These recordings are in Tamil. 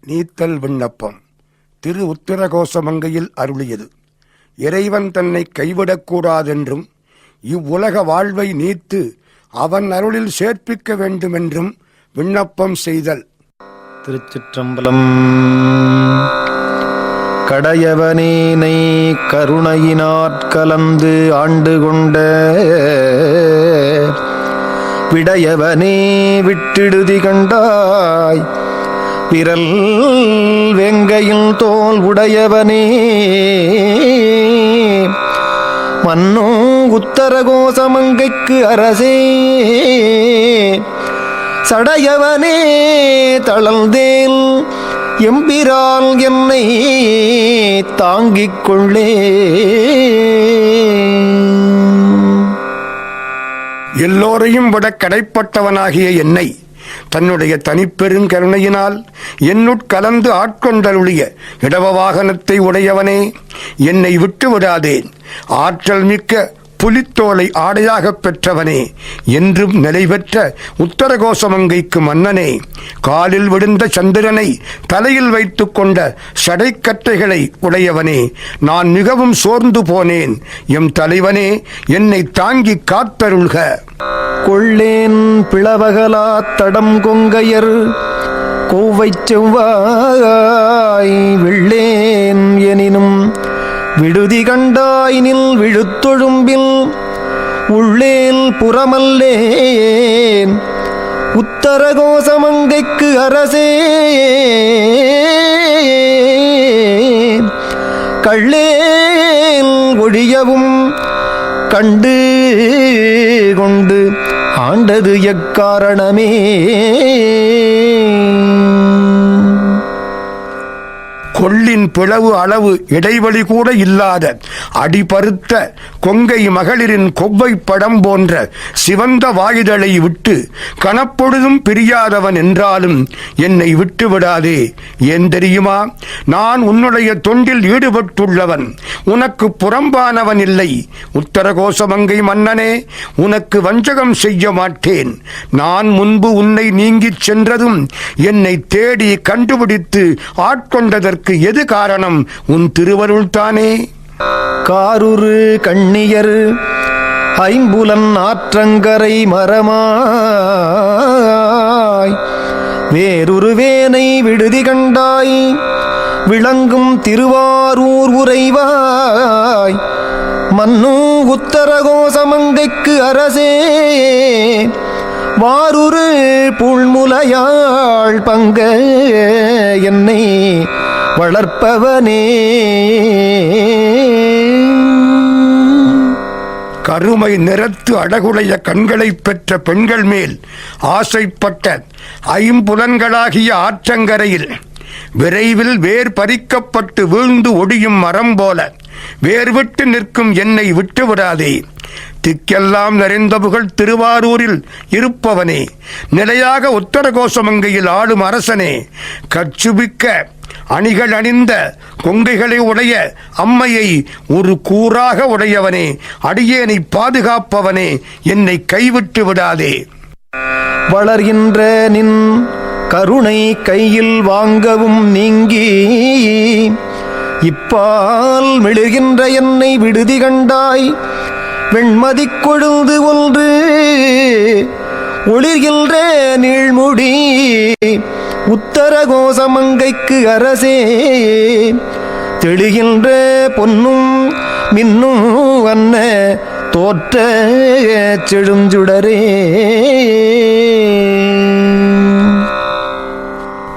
நீத்தல் விண்ணப்பம் திரு உத்தரகோசமங்கையில் அருளியது. இறைவன் தன்னை கைவிடக்கூடாதென்றும் இவ்வுலக வாழ்வை நீத்து அவன் அருளில் சேர்ப்பிக்க வேண்டுமென்றும் விண்ணப்பம் செய்தல். திருச்சிற்றம்பலம். கடையவனேனை கருணையினாற்கலந்து ஆண்டு கொண்ட விடையவனே விட்டிடுதி கண்டாய், விரல் வெங்கையில் தோல் உடையவனே மன்னோ உத்தரகோசமங்கைக்கு அரசே, சடையவனே தளர்ந்தேல் எம்பிரால் என்னை தாங்கிக் கொள்ளே. எல்லோரையும் விட கடைப்பட்டவனாகிய என்னை தன்னுடைய தனிப்பெருங்கருணையினால் என்னுட்கலந்து ஆட்கொண்டருளிய இடவ வாகனத்தை உடையவனே, என்னை விட்டுவிடாதேன். ஆற்றல் மிக்க புலித்தோலை ஆடையாகப் பெற்றவனே, என்றும் நிலை பெற்ற உத்தரகோசமங்கைக்கு மன்னனே, காலில் விழுந்த சந்திரனை தலையில் வைத்துக் கொண்ட சடைக்கட்டைகளை உடையவனே, நான் மிகவும் சோர்ந்து போனேன். எம் தலைவனே, என்னை தாங்கி காத்தருள்க. கொள்ளேன் பிளவகலா தடம் கொங்கையர் கோவை செவ்வாய் வெள்ளேன் எனினும் விடுதி கண்டாயினில் விழுத்தொழும்பில் உள்ளேல் புறமல்லேன் உத்தரகோசமங்கைக்கு அரசே, கள்ளேல் ஒழியவும் கண்டு கொண்டு ஆண்டது எக்காரணமே. கொள்ளின் பிளவு அளவு இடைவெளி கூட இல்லாத அடிபருத்த கொங்கை மகளிரின் கொவ்வை படம் போன்ற சிவந்த வாயுதலை விட்டு கணப்பொழுதும் பிரியாதவன் என்றாலும் என்னை விட்டு விடாதே. ஏன் தெரியுமா? நான் உன்னுடைய தொண்டில் ஈடுபட்டுள்ளவன், உனக்கு புறம்பானவன் இல்லை. உத்தரகோசமங்கை மன்னனே, உனக்கு வஞ்சகம் செய்ய மாட்டேன். நான் முன்பு உன்னை நீங்கிச் சென்றதும் என்னை தேடி கண்டுபிடித்து ஆட்கொண்டதற்கு எது காரணம்? உன் திருவருள்தானே. காருரு கண்ணியர் ஐம்புலன் ஆற்றங்கரை மரமாய் வேறொருவேனை விடுதி கண்டாய், விளங்கும் திருவாரூர் உறைவாய் மன்னு உத்தரகோசமங்கைக்கு அரசே, வாருரு புள்முலையாள் பங்க என்னை வளர்ப்பவனே. கருமை நிறத்து அழகுடைய கண்களை பெற்ற பெண்கள் மேல் ஆசைப்பட்ட ஐம்புலன்களாகிய ஆற்றங்கரையில் விரைவில் வேர் பறிக்கப்பட்டு வீழ்ந்து ஒடியும் மரம் போல வேர்விட்டு நிற்கும் என்னை விட்டுவிடாதே. திக்கெல்லாம் நிறைந்த புகழ் திருவாரூரில் இருப்பவனே, நிலையாக உத்தரகோசமங்கையில் ஆளும் அரசனே, கச்சுபிக்க அணிகள் அணிந்த கொங்கைகளை உடைய அம்மையை ஒரு கூறாக உடையவனே, அடியேனை பாதுகாப்பவனே, என்னை கைவிட்டு விடாதே. வளர்கின்ற நின் கருணை கையில் வாங்கவும் நீங்கி இப்பால் மெழுகின்ற என்னை விடுதி கண்டாய், வெண்மதி கொழுந்து ஒன்று ஒளிர்கின்ற நீழ்முடி உத்தரகோசமங்கைக்கு அரசே, தெளிகின்ற பொன்னும் மின்னும் அன்ன தோற்ற செழுஞ்சுடரே.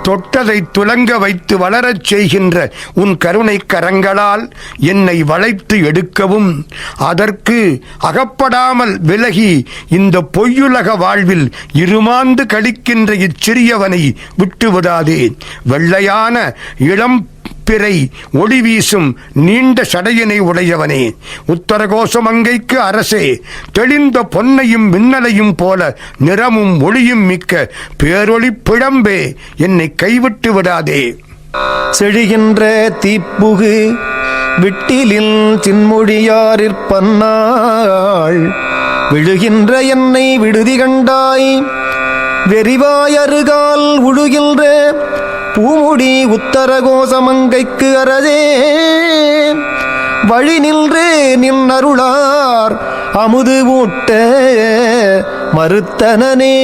தொட்டதை துலங்க வைத்து வளரச் செய்கின்ற உன் கருணை கரங்களால் என்னை வளைத்து எடுக்கவும், அதற்கு அகப்படாமல் விலகி இந்த பொய்யுலக வாழ்வில் இருமாந்து கழிக்கின்ற இச்சிறியவனை விட்டுவிடாதே. வெள்ளையான இளம் பிறை ஒளி வீசும் நீண்ட சடையினை உடையவனே, உத்தரகோசமங்கைக்கு அரசே, தெளிந்த பொன்னையும் மின்னலையும் போல நிறமும் ஒளியும் மிக்க பேரொளி பிழம்பே, என்னை கைவிட்டு விடாதே. செழிகின்ற தீப்புகு விட்டிலில் சின்மொழியாரிற்பன்னாள் விழுகின்ற என்னை விடுதி கண்டாய், வெறிவாயருகால் உழுகின்ற பூமுடி உத்தரகோசமங்கைக்கு அரசே வழி நின்று நின் அருளார் அமுது ஊட்ட மறுத்தனனே.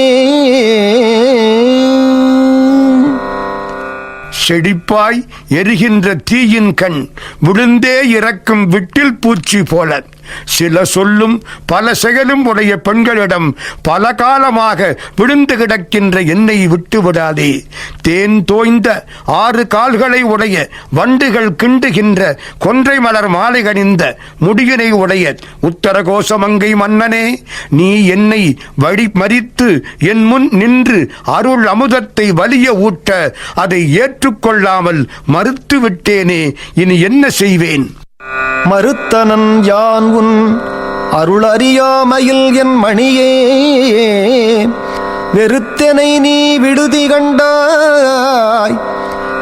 செழிப்பாய் எரிகின்ற தீயின் கண் விழுந்தே இறக்கும் விட்டில் பூச்சி போல சில சொல்லும் பல செயலும் உடைய பெண்களிடம் பல காலமாக விழுந்து கிடக்கின்ற என்னை விட்டு விடாதே. தேன் தோய்ந்த 6 கால்களை உடைய வண்டுகள் கிண்டுகின்ற கொன்றை மலர் மாலை அணிந்த முடியினை உடைய உத்தரகோசமங்கை மன்னனே, நீ என்னை வழி மறித்து என் முன் நின்று அருள் அமுதத்தை வலிய ஊட்ட அதை ஏற்றுக்கொள்ளாமல் மறுத்து விட்டேனே, இனி என்ன செய்வேன்? மறுத்தனன் யான் உன் அருளறியாமையில் என் மணியே, வெறுத்தனை நீ விடுதி கண்டாய்,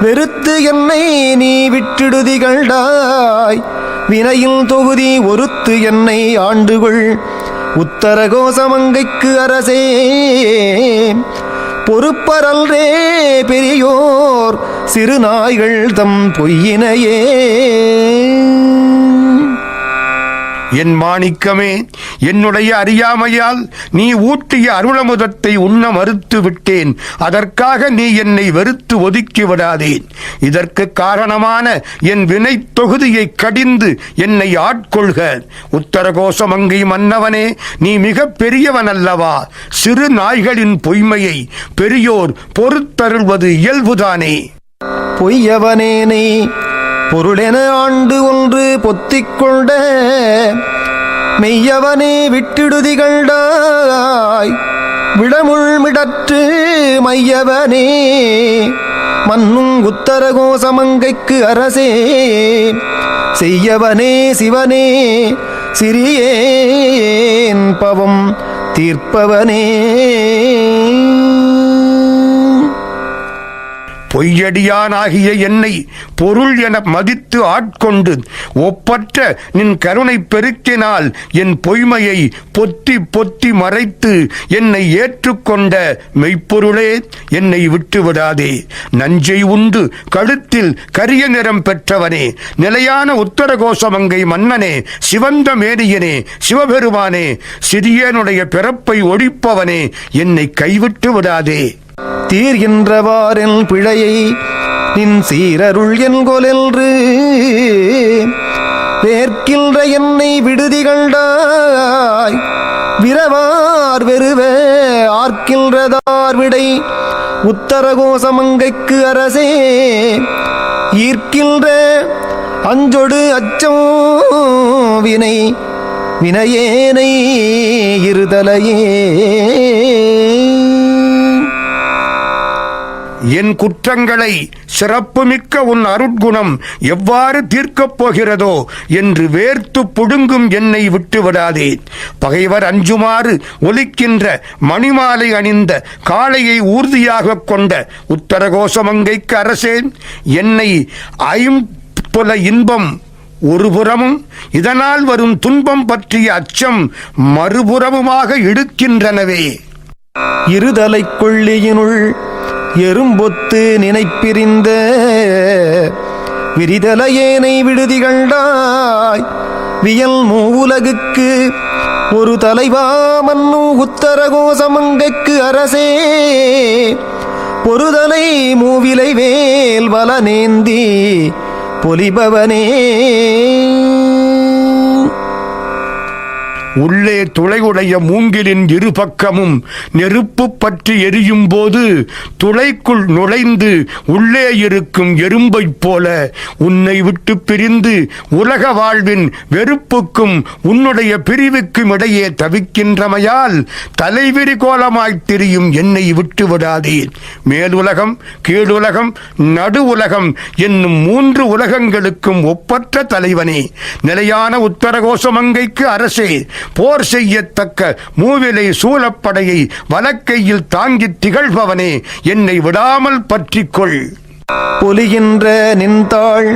வெறுத்து என்னை நீ விட்டிடுதி கண்டாய், வினையில் தொகுதி ஒருத்து என்னை ஆண்டுகொள் உத்தரகோசமங்கைக்கு அரசே. பொறுப்பரல்ரே பெரியோர் சிறு நாய்கள் தம் பொய்யினையே. என் மாணிக்கமே, என்னுடைய அறியாமையால் நீ ஊட்டிய அருளமுதத்தை உண்ண மறுத்து விட்டேன். அதற்காக நீ என்னை வெறுத்து ஒதுக்கி விடாதேன். இதற்கு காரணமான என் வினை தொகுதியை கடிந்து என்னை ஆட்கொள்க. உத்தரகோசமங்கை மன்னவனே, நீ மிக பெரியவன் அல்லவா? சிறு நாய்களின் பொய்மையை பெரியோர் பொறுத்தருள்வது இயல்புதானே. பொய்யவனேனை பொருளென ஆண்டு ஒன்று பொத்திக்கொண்ட மெய்யவனே விட்டிடுதிகள்டாய், விடமுள்மிடற்று மையவனே மன்னும் உத்தரகோசமங்கைக்கு அரசே. செய்யவனே சிவனே சிறியேன் பவம் தீர்ப்பவனே. பொய்யடியானாகிய என்னை பொருள் என மதித்து ஆட்கொண்டு ஒப்பற்ற நின் கருணை பெருக்கினால் என் பொய்மையை பொத்தி பொத்தி மறைத்து என்னை ஏற்றுக்கொண்ட மெய்ப்பொருளே, என்னை விட்டுவிடாதே. நஞ்சை உண்டு கழுத்தில் கரிய நிறம் பெற்றவனே, நிலையான உத்தரகோசமங்கை மன்னனே, சிவந்த மேனியனே, சிவபெருமானே, சிறியனுடைய பிறப்பை ஒழிப்பவனே, என்னை கைவிட்டு விடாதே. தீர்கின்றவாறென் பிழையை நின் சீரருள் என்கொலென்று வேர்க்கின்ற என்னை விடுதி கண்டாய், விரவார் வெறுவ ஆர்க்கின்றதார் விடை உத்தரகோசமங்கைக்கு அரசே. ஈர்க்கின்ற அஞ்சொடு அச்சம் வினை வினையேனை இருதலையே. என் குற்றங்களை சிறப்புமிக்க உன் அருட்குணம் எவ்வாறு தீர்க்கப் போகிறதோ என்று வேர்த்து புடுங்கும் என்னை விட்டுவிடாதே. பகைவர் அஞ்சுமாறு ஒலிக்கின்ற மணிமாலை அணிந்த காளையை ஊர்தியாக கொண்ட உத்தரகோசமங்கைக்கு அரசே, என்னை ஐம்புல இன்பம் ஒருபுறமும் இதனால் வரும் துன்பம் பற்றிய அச்சம் மறுபுறமுமாக இழுக்கின்றனவே. இருதலை கொள்ளியினுள் எறும்பொத்து நினைப்பிரிந்த விரிதலையேனை விடுதி கண்டாய், வியல் மூவுலகுக்கு ஒரு தலைவா மன்னு உத்தரகோசமங்கைக்கு அரசே. பொறுதலை மூவிலை வேல் வலனேந்தி பொலிபவனே. உள்ளே துளையுடைய மூங்கிலின் இரு பக்கமும் நெருப்பு பற்றி எரியும் போது துளைக்குள் நுழைந்து உள்ளே இருக்கும் எறும்பைப் போல உன்னை விட்டு பிரிந்து உலக வாழ்வின் வெறுப்புக்கும் உன்னுடைய பிரிவுக்கும் இடையே தவிக்கின்றமையால் தலைவிரி கோலமாய்த் திரியும் என்னை விட்டுவிடாதே. மேலுலகம், கீழுலகம், நடு உலகம் என்னும் 3 உலகங்களுக்கும் ஒப்பற்ற தலைவனே, நிலையான உத்தரகோசமங்கைக்கு அரசே, போர் செய்யத்தக்க மூவிலை சூலப்படையை வலக்கையில் தாங்கித் திகழ்பவனே, என்னை விடாமல் பற்றிக்கொள். பொலிகின்ற நின்றாள்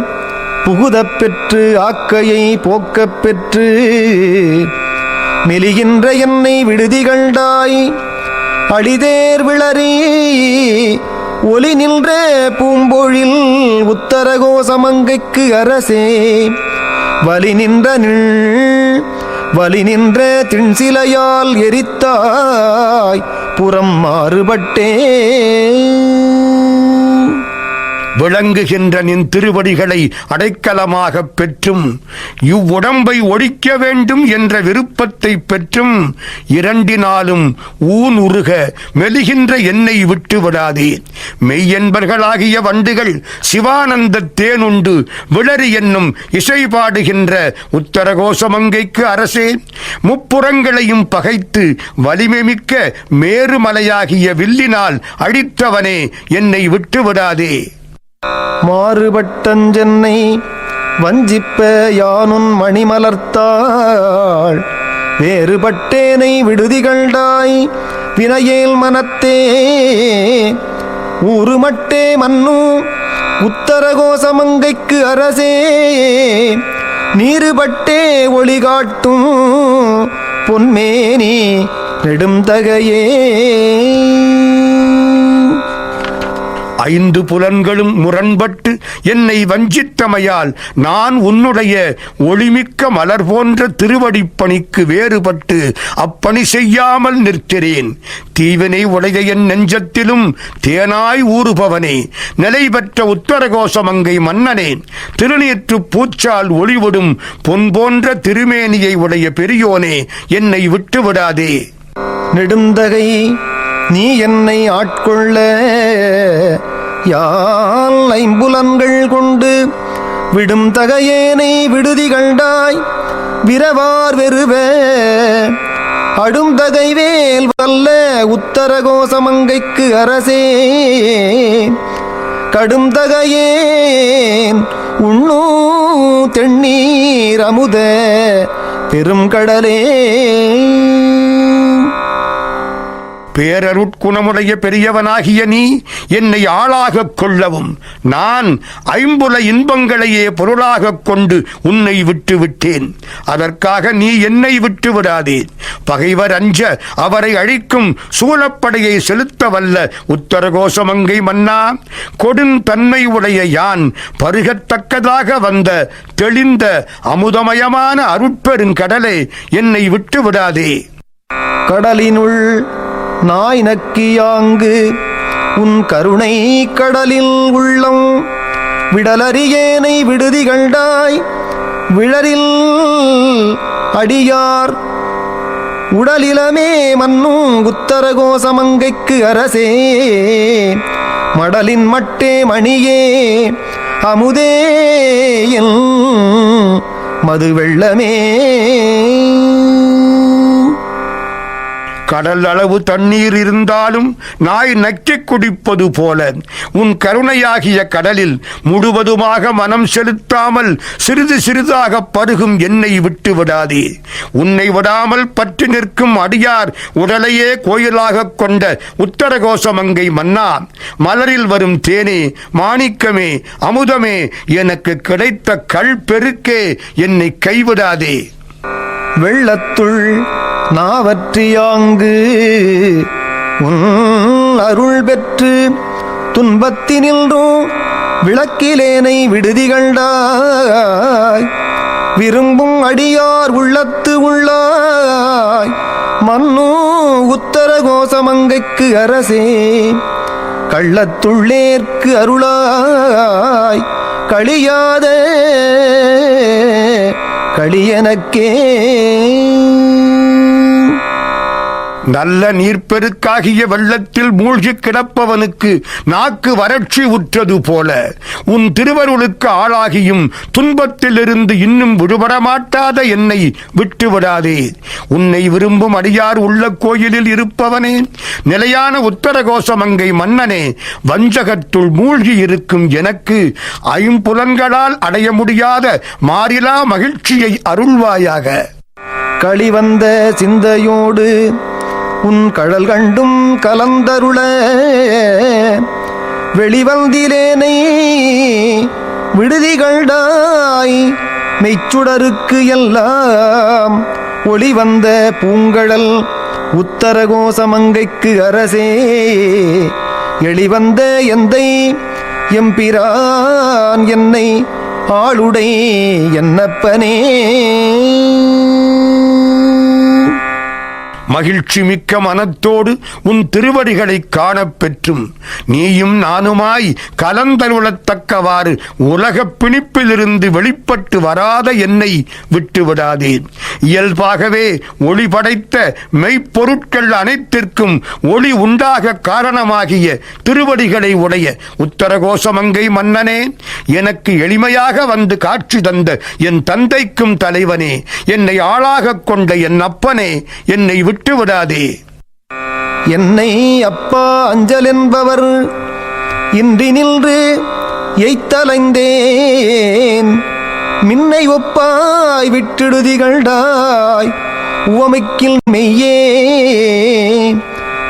புகுதப் பெற்று ஆக்கையை போக்கப் பெற்று மெலிகின்ற என்னை விடுதி கண்டாய், அடிதேர் விளறி ஒலி நின்ற பூம்பொழில் உத்தரகோசமங்கைக்கு அரசே வலி நின்ற திண்சிலையால் எரித்தாய் புறம் மாறுபட்டே. விளங்குகின்ற நின் திருவடிகளை அடைக்கலமாக பெற்றும் இவ்வுடம்பை ஒழிக்க வேண்டும் என்ற விருப்பத்தை பெற்றும் இரண்டினாலும் ஊன் உருக மெலிகின்ற என்னை விட்டு விடாதே. மெய்யன்பர்களாகிய வண்டுகள் சிவானந்த தேனுண்டு விளரி என்னும் இசை பாடுகின்ற உத்தரகோசமங்கைக்கு அரசே, முப்புறங்களையும் பகைத்து வலிமை மிக்க மேருமலையாகிய வில்லினால் அழித்தவனே, என்னை விட்டு விடாதே. மாறுபட்டஞ்சென்னை வஞ்சிப்ப யானுன் மணிமலர்த்தாள் வேறுபட்டேனை விடுதிகள்டாய் வினையேல் மனத்தே. ஊறுமட்டே மன்னு உத்தரகோசமங்கைக்கு அரசே, நீருபட்டே ஒளி காட்டும் பொன்மேனி நெடுந்தகையே. ஐந்து புலன்களும் முரண்பட்டு என்னை வஞ்சித்தமையால் நான் உன்னுடைய ஒளிமிக்க மலர் போன்ற திருவடிப்பணிக்கு வேறுபட்டு அப்பணி செய்யாமல் நிற்கிறேன். தீவினை உடைய என் நெஞ்சத்திலும் தேனாய் ஊறுபவனே, நிலை பெற்ற உத்தரகோசமங்கை மன்னனே, திருநீற்று பூச்சால் ஒளிவிடும் பொன் போன்ற திருமேனியை உடைய பெரியோனே, என்னை விட்டுவிடாதே. நெடுந்தகை நீ என்னை ஆட்கொள்ள யால் ஐம்புலன்கள் கொண்டு விடும் தகையேனை விடுதிகள்டாய் விரவார் வெறுவ அடுந்தகைவேல் வல்ல உத்தரகோசமங்கைக்கு அரசே. கடும் தகையேன் உண்ணூ தென்னீர் அமுத பெரும் கடலே. பேரருட்குணமுடைய பெரியவனாகிய நீ என்னை ஆளாகக் கொள்ளவும் நான் ஐம்புல இன்பங்களையே பொருளாகக் கொண்டு உன்னை விட்டு விட்டேன். அதற்காக நீ என்னை விட்டு விடாதே. பகைவர் அஞ்ச அவரை அழிக்கும் சூழப்படையை செலுத்த வல்ல உத்தரகோசமங்கை மன்னா, கொடுந்தன்மை உடைய யான் பருகத்தக்கதாக வந்த தெளிந்த அமுதமயமான அருட்பெருங்கடலே, என்னை விட்டு விடாதே. கடலினுள் நாய் நக்கியாங்கு உன் கருணை கடலில் உள்ளம் விடலறியேனை விடுதிகள்டாய் விழரில் அடியார் உடலிலமே மன்னும் உத்தரகோசமங்கைக்கு அரசே. மடலின் மட்டே மணியே அமுதேயன் மது வெள்ளமே. கடல் அளவு தண்ணீர் இருந்தாலும் நாய் நக்கிக் குடிப்பது போல உன் கருணையாகிய கடலில் முழுவதுமாக மனம் செலுத்தாமல் சிறிது சிறிதாக பருகும் என்னை விட்டு விடாதே. உன்னை விடாமல் பற்றி நிற்கும் அடியார் உடலையே கோயிலாக கொண்ட உத்தரகோசமங்கை மன்னா, மலரில் வரும் தேனே, மாணிக்கமே, அமுதமே, எனக்கு கிடைத்த கள் பெருக்கே, என்னை கைவிடாதே. வெள்ளத்துள் நாவற்றியாங்கு உன் அருள் பெற்று துன்பத்தினின்றும் விளக்கிலேனை விடுதிகள்டாய் விரும்பும் அடியார் உள்ளத்து உள்ளாய் மன்னு உத்தரகோசமங்கைக்கு அரசே. கள்ளத்துள்ளேற்கு அருளாய் களியாத களியனக்கே. நல்ல நீர்ப்பெருக்காகிய வெள்ளத்தில் மூழ்கி கிடப்பவனுக்கு நாக்கு வறட்சி உற்றது போல உன் திருவருளுக்கு ஆளாகியும் துன்பத்திலிருந்து இன்னும் விடுபட மாட்டாத என்னை விட்டுவிடாதே. உன்னை விரும்பும் அடியார் உள்ள கோயிலில் இருப்பவனே, நிலையான உத்தரகோசமங்கை மன்னனே, வஞ்சகத்துள் மூழ்கி இருக்கும் எனக்கு ஐம்புலன்களால் அடைய முடியாத மாறிலா மகிழ்ச்சியை அருள்வாயாக. களிவந்த சிந்தையோடு உன் கடல் கண்டும் கலந்தருள வெளிவந்திலேனை விடுதிகள்டாய் மெய்ச்சுடருக்கு எல்லாம் ஒளிவந்த பூங்கடல் உத்தரகோசமங்கைக்கு அரசே. எளிவந்த எந்தை எம்பிரான் என்னை ஆளுடை என்னப்பனே. மகிழ்ச்சி மிக்க மனத்தோடு உன் திருவடிகளைக் காணப் பெற்றும் நீயும் நானுமாய் கலந்தருளத்தக்கவாறு உலகப் பிணிப்பிலிருந்து வெளிப்பட்டு வராத என்னை விட்டுவிடாதேன். இயல்பாகவே ஒளி படைத்த மெய்ப்பொருட்கள் அனைத்திற்கும் ஒளி உண்டாக காரணமாகிய திருவடிகளை உடைய உத்தரகோசமங்கை மன்னனே, எனக்கு எளிமையாக வந்து காட்சி தந்த என் தந்தைக்கும் தலைவனே, என்னை ஆளாகக் கொண்ட என் அப்பனே, என்னை விட்டு விடாதே. என்னை அப்பா அஞ்சல் என்பவர் இன்றி நின்று எய்த்தலைந்தேன். மின்னை ஒப்பாய் விட்டிடுதிகள்டாய் உவமைக்கில் மெய்யே.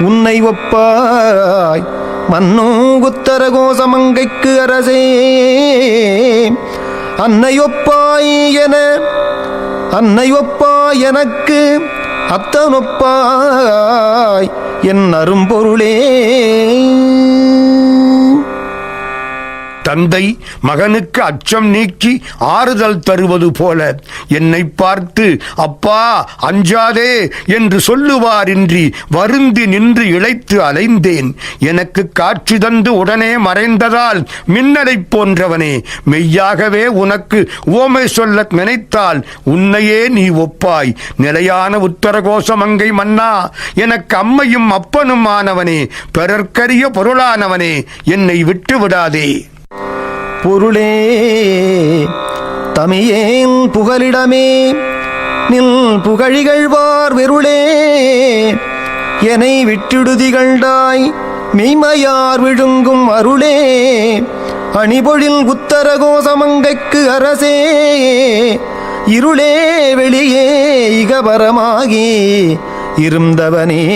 உன்னை ஒப்பாய் மன்னோ உத்தரகோசமங்கைக்கு அரசே. அன்னை ஒப்பாய் எனக்கு அத்தனொப்பாய் என் அரும்பொருளே. தந்தை மகனுக்கு அச்சம் நீக்கி ஆறுதல் தருவது போல என்னை பார்த்து அப்பா அஞ்சாதே என்று சொல்லுவாரின்றி வருந்தி நின்று இளைத்து அலைந்தேன். எனக்கு காட்சி தந்து உடனே மறைந்ததால் மின்னலைப் போன்றவனே, மெய்யாகவே உனக்கு உவமை சொல்ல நினைத்தால் உன்னையே நீ ஒப்பாய். நிலையான உத்தரகோசமங்கை மன்னா, எனக்கு அம்மையும் அப்பனும் ஆனவனே, பிறர்க்கரிய பொருளானவனே, என்னை விட்டு விடாதே. பொருளே தமியேன் புகலிடமே நில் புகழிகழ்வார் வெருளே. என்னை விட்டிடுதிகள்டாய் மெய்மையார் விழுங்கும் அருளே. அணிபொழில் உத்தரகோசமங்கைக்கு அரசே. இருளே வெளியே இகபரமாகி இருந்தவனே.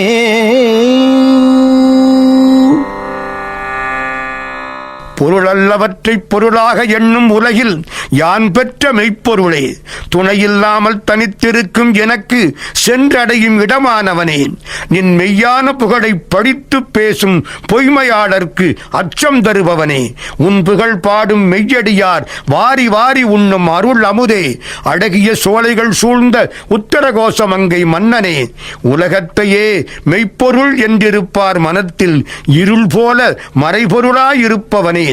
பொருளல்லவற்றைப் பொருளாக எண்ணும் உலகில் யான் பெற்ற மெய்ப்பொருளே, துணையில்லாமல் தனித்திருக்கும் எனக்கு சென்றடையும் இடமானவனே, நின் மெய்யான புகழை படித்து பேசும் பொய்மையாளர்க்கு அச்சம் தருபவனே, உன் புகழ் பாடும் மெய்யடியார் வாரி வாரி உண்ணும் அருள் அமுதே, அழகிய சோலைகள் சூழ்ந்த உத்தரகோசமங்கை மன்னனே, உலகத்தையே மெய்ப்பொருள் என்றிருப்பார் மனத்தில் இருள் போல மறைபொருளாயிருப்பவனே,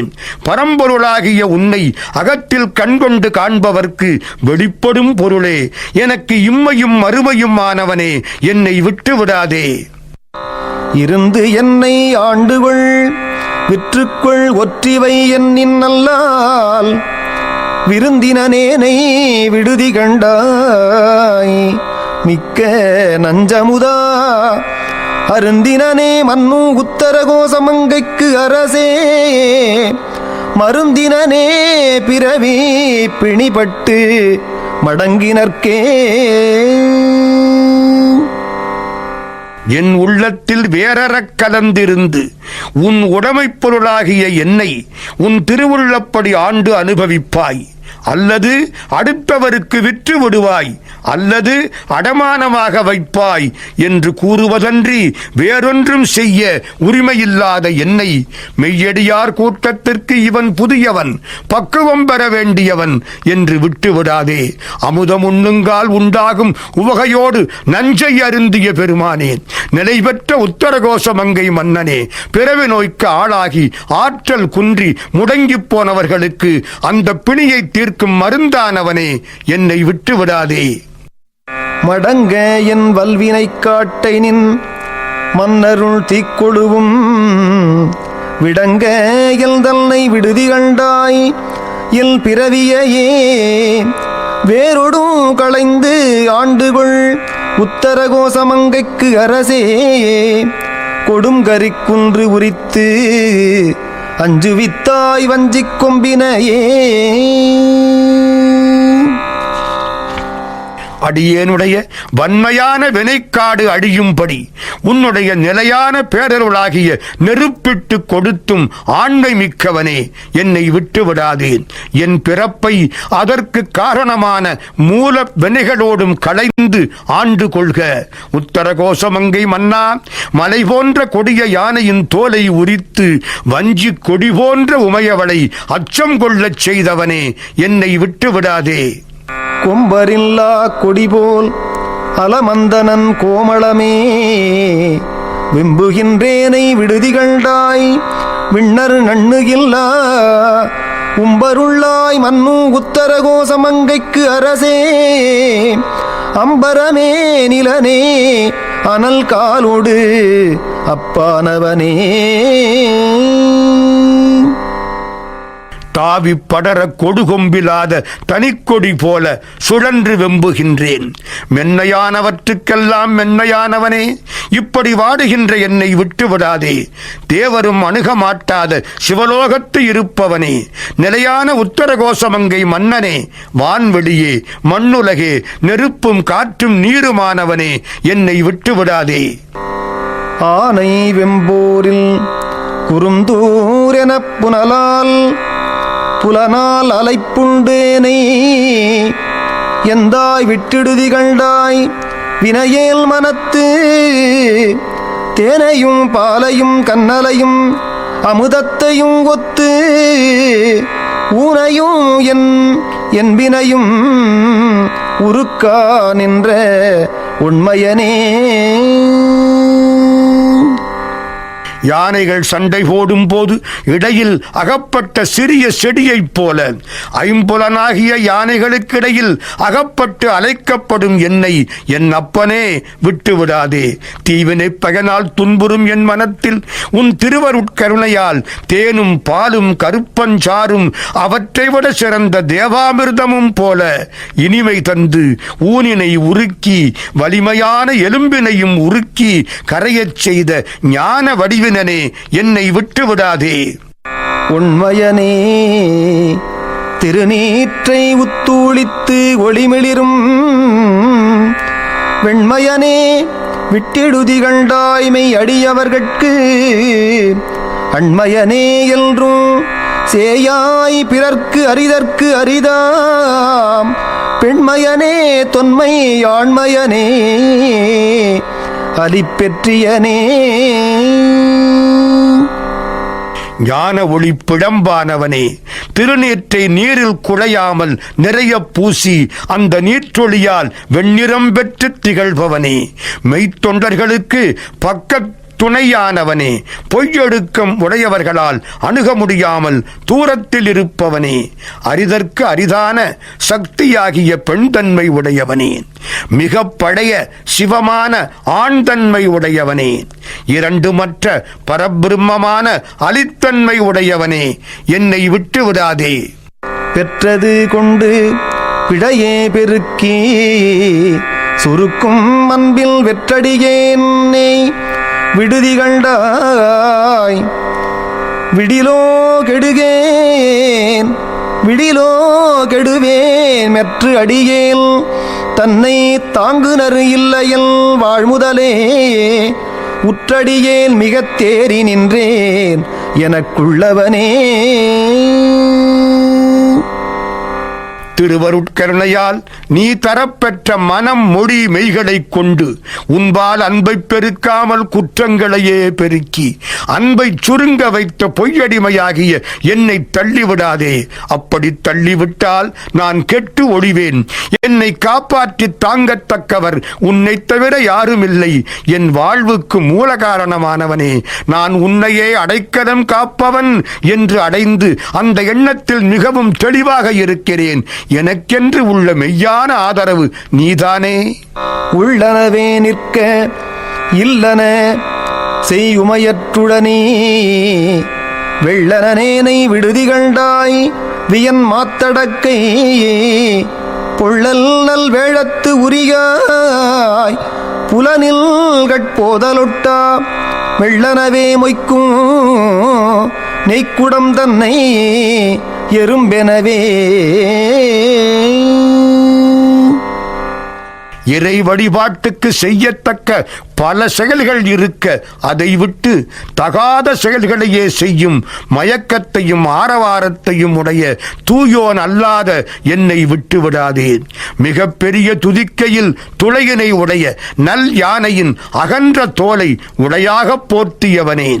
பரம்பொருளாகிய உன்னை அகத்தில் கண்கொண்டு காண்பவர்க்கு வெளிப்படும் பொருளே, எனக்கு இம்மையும் மறுமையும் ஆனவனே, என்னை விட்டு விடாதே. இருந்து என்னை ஆண்டுகொள் விற்றுக்கொள் ஒற்றிவை என்னின் நல்லால் விருந்தினனேனை விடுதி கண்டாய் மிக்க நஞ்சமுதா. அருந்தினனே மன்னு உத்தரகோசமங்கைக்கு அரசே. மருந்தினனே பிறவி பிணிபட்டு மடங்கினர்க்கே. என் உள்ளத்தில் வேறறக் கலந்திருந்து உன் உடைமைப் பொருளாகிய என்னை உன் திருவுள்ளப்படி ஆண்டு அனுபவிப்பாய், அல்லது அடுத்தவருக்கு விற்று விடுவாய், அல்லது அடமானமாக வைப்பாய் என்று கூறுவதன்றி வேறொன்றும் செய்ய உரிமையில்லாத என்னை மெய்யடியார் கூட்டத்திற்கு இவன் புதியவன், பக்குவம் பெற வேண்டியவன் என்று விட்டுவிடாதே. அமுதம் உண்ணுங்கால் உண்டாகும் உவகையோடு நஞ்சை அருந்திய பெருமானேன், நிலை பெற்ற உத்தரகோசமங்கை மன்னனே, பிறவி நோய்க்கு ஆளாகி ஆற்றல் குன்றி முடங்கிப் போனவர்களுக்கு அந்த பிணியை தீர்க்கும் மருந்தானவனே, என்னை விட்டு விடாதே. மடங்க என் வல்வினை காட்டை நின் மன்னருள் தீக்கொழுவும் விடங்க எல் தன்னை விடுதி கண்டாய் எல் பிறவியையே. வேறொடும் களைந்து ஆண்டுகொள் உத்தரகோசமங்கைக்கு அரசே. கொடுங்கரிக்குன்று உரித்து அஞ்சுவித்தாய் வஞ்சிக் கொம்பினையே. அடியேனுடைய வன்மையான வினைக்காடு அழியும்படி உன்னுடைய நிலையான பேரருளாகிய நெருப்பிட்டு கொடுத்தும் ஆண்மை மிக்கவனே, என்னை விட்டு விடாதேன். என் பிறப்பை அதற்கு காரணமான மூல வினைகளோடும் களைந்து ஆண்டு கொள்க. உத்தரகோசமங்கை மன்னா, மலை போன்ற கொடிய யானையின் தோலை உரித்து வஞ்சி கொடி போன்ற உமையவளை அச்சம் கொள்ளச் செய்தவனே, என்னை விட்டு விடாதே. கொம்பரில்லா கொடிபோல் அலமந்தனன் கோமளமே, வெம்புகின்றேனை விடுதிகண்டாய் விண்ணர் நண்ணுகில்லா உம்பருள்ளாய் மன்னு உத்தரகோசமங்கைக்கு அரசே, அம்பரமே நிலனே அனல் காலோடு அப்பானவனே. தாவி படர கொடுகொம்பிலாத தனிக்கொடி போல சுழன்று வெம்புகின்றேன். மென்மையானவற்றுக்கெல்லாம் மென்மையானவனே, இப்படி வாடுகின்ற என்னை விட்டு விடாதே. தேவரும் அணுக மாட்டாத சிவலோகத்து இருப்பவனே, நிலையான உத்தரகோசமங்கை மன்னனே, வான்வெளியே மண்ணுலகே நெருப்பும் காற்றும் நீருமானவனே, என்னை விட்டு விடாதே. ஆனை வெம்போரில் குறுந்தூரெனப் புனலால் புலனால் அலைப்புண்டேனை எந்தாய் விட்டிடுதி கண்டாய் வினையேல் மனத்து, தேனையும் பாலையும் கண்ணலையும் அமுதத்தையும் ஒத்து ஊனையும் என்பினையும் உருக்கா நின்ற உண்மையனே. யானைகள் சண்டை போடும் போது இடையில் அகப்பட்ட சிறிய செடியைப் போல ஐம்புலனாகிய யானைகளுக்கிடையில் அகப்பட்டு அலைக்கப்படும் என்னை என் அப்பனே விட்டு விடாதே. தீவினை பயனால் துன்புறும் என் மனத்தில் உன் திருவருட்கருணையால் தேனும் பாலும் கருப்பஞ்சாரும் அவற்றை விட சிறந்த தேவாமிர்தமும் போல இனிமை தந்து ஊனினை உருக்கி வலிமையான எலும்பினையும் உருக்கி கரையச் செய்த ஞான வடிவினை என்னை விட்டு விடாதே. உண்மையனே திருநீற்றை உத்தூளித்து ஒளிமிளிரும் வெண்மையனே விட்டிடுதி கண்டாய்மை அடியவர்கட்கு அண்மையனே என்றும் சேயாய் பிறர்க்கு அரிதற்கு அரிதாம் பெண்மையனே தொன்மை ஆண்மையனே அலிப்பெற்றியனே. ஞான ஒளி பிழம்பானவனே, திருநீற்றை நீரில் குழையாமல் நிறைய பூசி அந்த நீற்றொளியால் வெண்ணிறம் பெற்று திகழ்பவனே, மெய்த்தொண்டர்களுக்கு பக்க துணையானவனே, பொய்யொடுக்கம் உடையவர்களால் அணுக முடியாமல் தூரத்தில் இருப்பவனே, அரிதற்கு அரிதான சக்தியாகிய பெண் தன்மை உடையவனே, மிக பழைய சிவமான ஆண் தன்மை உடையவனே, இரண்டு மற்ற பரபிரம்மமான அலித்தன்மை உடையவனே, என்னை விட்டு விடாதே. பெற்றது கொண்டு பிழையே பெருக்கி சுருக்கும் அன்பில் வெற்றடியேன்னே விடுதி கண்டாய் விடிலோ கெடுகேன் விடிலோ கெடுவேன் மெற்று அடியேல் தன்னை தாங்குனர் இல்லையில் வாழ்முதலே உற்றடியேல் மிகத் தேறி நின்றேன் எனக்குள்ளவனே. திருவருட்கருணையால் நீ தரப்பெற்ற மனம் மொழி மெய்களை கொண்டு உன்பால் அன்பை பெருக்காமல் குற்றங்களையே பெருக்கி அன்பை சுருங்க வைத்த பொய்யடிமையாகிய என்னை தள்ளிவிடாதே. அப்படி தள்ளிவிட்டால் நான் கெட்டு ஒழிவேன். என்னை காப்பாற்றி தாங்கத்தக்கவர் உன்னை தவிர யாருமில்லை. என் வாழ்வுக்கு மூல காரணமானவனே, நான் உன்னையே அடைக்கலம் காப்பவன் என்று அடைந்து அந்த எண்ணத்தில் மிகவும் தெளிவாக இருக்கிறேன். எனக்கென்று உள்ள மெய்யான ஆதரவு நீதானே. உள்ளனவே நிற்க இல்லன செய்யுமையற்றுடனே வெள்ளனேனை விடுதி கண்டாய் வியன் மாத்தடக்கை பொள்ளல் நல் வேழத்து உரியாய் புலனில் கட்போதலொட்டா வெள்ளனவே மொய்க்கும் நெய்க்குடம் தன்னை எறும்பெனவே. இறை வழிபாட்டுக்கு செய்யத்தக்க பல செயல்கள் இருக்க அதை விட்டு தகாத செயல்களையே செய்யும் மயக்கத்தையும் ஆரவாரத்தையும் உடைய தூயோன் அல்லாத என்னை விட்டு விடாதே. மிக பெரிய துதிக்கையில் துளையினை உடைய நல் யானையின் அகன்ற தோலை உடையாக போர்த்தியவனே,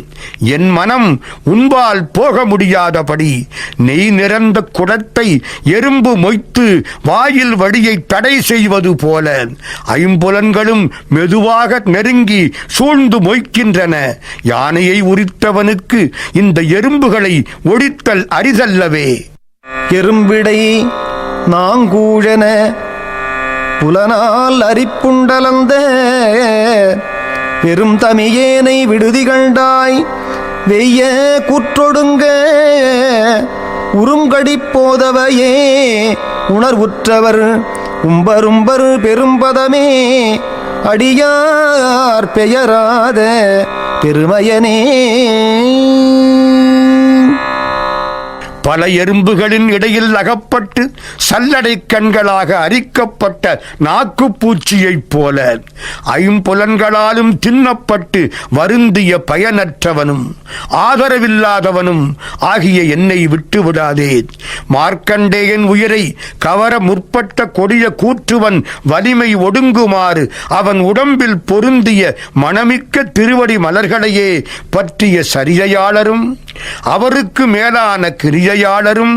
என் மனம் உன்பால் போக முடியாதபடி நெய் நிறந்த குடத்தை எறும்பு மொய்த்து வாயில் வழியை தடை செய்வது போல ஐம்புலன்களும் மெதுவாக நெருங்கி சூழ்ந்து மொய்க்கின்றன. யானையை உரித்தவனுக்கு இந்த எறும்புகளை ஒழித்தல் அரிதல்லவே. எறும்பிடை நாங்கூழன புலனால் அரிப்புண்டலந்த பெரும் தமியேனை விடுதி கண்டாய் வெய்ய கூற்றொடுங்க உறுங்கடி போதவையே உணர்வுற்றவர் உம்பரும்பர் பெரும்பதமே அடியார் பெயராத பெருமையனே. பல எறும்புகளின் இடையில் அகப்பட்டு சல்லடை கண்களாக அரிக்கப்பட்ட நாக்குப்பூச்சியைப் போல ஐம்புலன்களாலும் தின்னப்பட்டு வருந்திய பயனற்றவனும் ஆதரவில்லாதவனும் ஆகிய என்னை விட்டுவிடாதே. மார்க்கண்டேயன் உயிரை கவர முற்பட்ட கொடிய கூற்றுவன் வலிமை ஒடுங்குமாறு அவன் உடம்பில் பொருந்திய மணமிக்க திருவடி மலர்களையே பற்றிய சரியையாளரும் அவருக்கு மேலான கிரியையாளரும்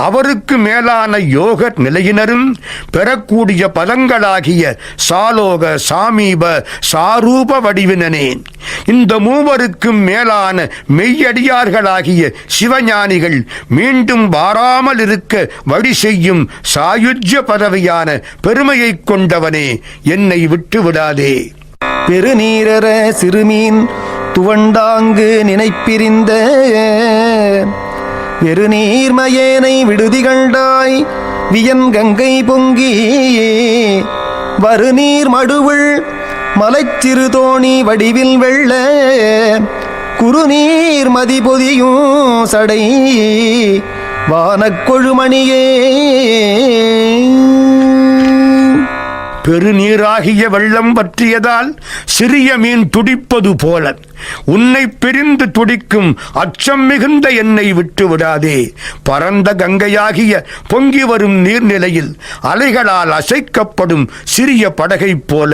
அவருக்கு மேலான யோக நிலையினரும் பெறக்கூடிய பதங்களாகிய சாலோக சாமீப சாரூப வடிவினனே, இந்த மூவருக்கும் மேலான மெய்யடியார்களாகிய சிவஞானிகள் மீண்டும் வாராமல் இருக்க வழி செய்யும் சாயுஜ்ய பதவியான பெருமையை கொண்டவனே, என்னை விட்டுவிடாதே. பெருநீரற சிறுமீன் துவண்டாங்கு நினைப்பிரிந்த பெருநீர்மயேனை விடுதி கண்டாய் வியன் கங்கை பொங்கி வருநீர் மடுவுள் மலைச்சிறு தோணி வடிவில் வெள்ள குறுநீர் மதிபொதியும் சடை வானக்கொழுமணியே. பெருநீராகிய வெள்ளம் பற்றியதால் சிறிய மீன் துடிப்பது போல உன்னை பிரிந்து துடிக்கும் அச்சம் மிகுந்த என்னை விட்டு விடாதே. பரந்த கங்கையாகிய பொங்கி வரும் நீர்நிலையில் அலைகளால் அசைக்கப்படும் சிறிய படகைப் போல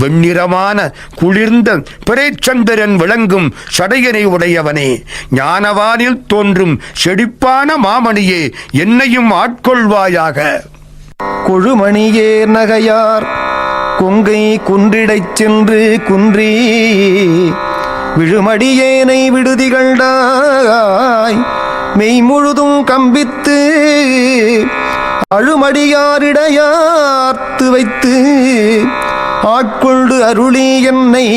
வெண்ணிறமான குளிர்ந்த பிறைச்சந்திரன் விளங்கும் சடையனை உடையவனே, ஞானவானில் தோன்றும் செழிப்பான மாமணியே, என்னையும் ஆட்கொள்வாயாக. கொழுமணியேர் நகையார் கொங்கை குன்றிடைச் சென்று குன்றி விழுமடியேனை விடுதி கண்டாய் மெய்முழுதும் கம்பித்து அழுமடியாரிடையார்த்து வைத்து ஆட்கொண்டு அருளி என்னை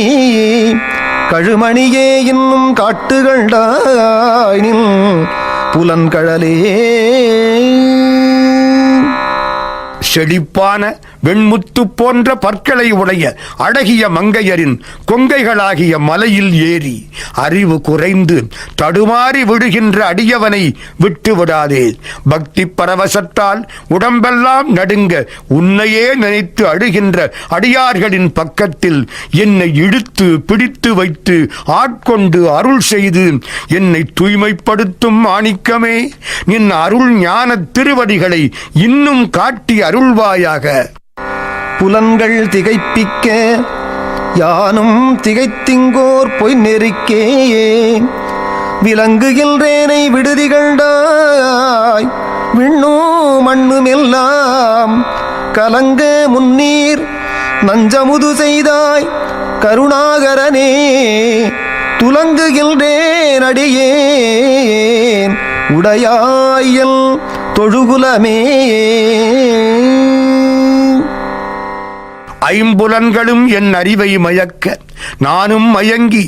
கழுமணியே இன்னும் காட்டுகண்டாய் நின் புலன்கழலே. செழிப்பான வெண்முத்து போன்ற பற்களை உடைய அழகிய மங்கையரின் கொங்கைகளாகிய மலையில் ஏறி அறிவு குறைந்து தடுமாறி விடுகின்ற அடியவனை விட்டு விடாதே. பக்தி பரவசத்தால் உடம்பெல்லாம் நடுங்க உன்னையே நினைத்து அழுகின்ற அடியார்களின் பக்கத்தில் என்னை இழுத்து பிடித்து வைத்து ஆட்கொண்டு அருள் செய்து என்னை தூய்மைப்படுத்தும் மாணிக்கமே, நின் அருள் ஞான திருவடிகளை இன்னும் காட்டி அருள்வாயாக. புலன்கள் திகைப்பிக்க யானும் திகைத்திங்கோர் பொய் நெறிக்கே விலங்குகின்றேனை விடுதி கண்டாய் விண்ணும் மண்ணுமெல்லாம் கலங்க முன்னீர் நஞ்சமுது செய்தாய் கருணாகரனே துலங்குகின்றேன் அடியேன் உடையாயல் தொழுகுலமே. ஐம்புலன்களும் என் அறிவை மயக்க நானும் மயங்கி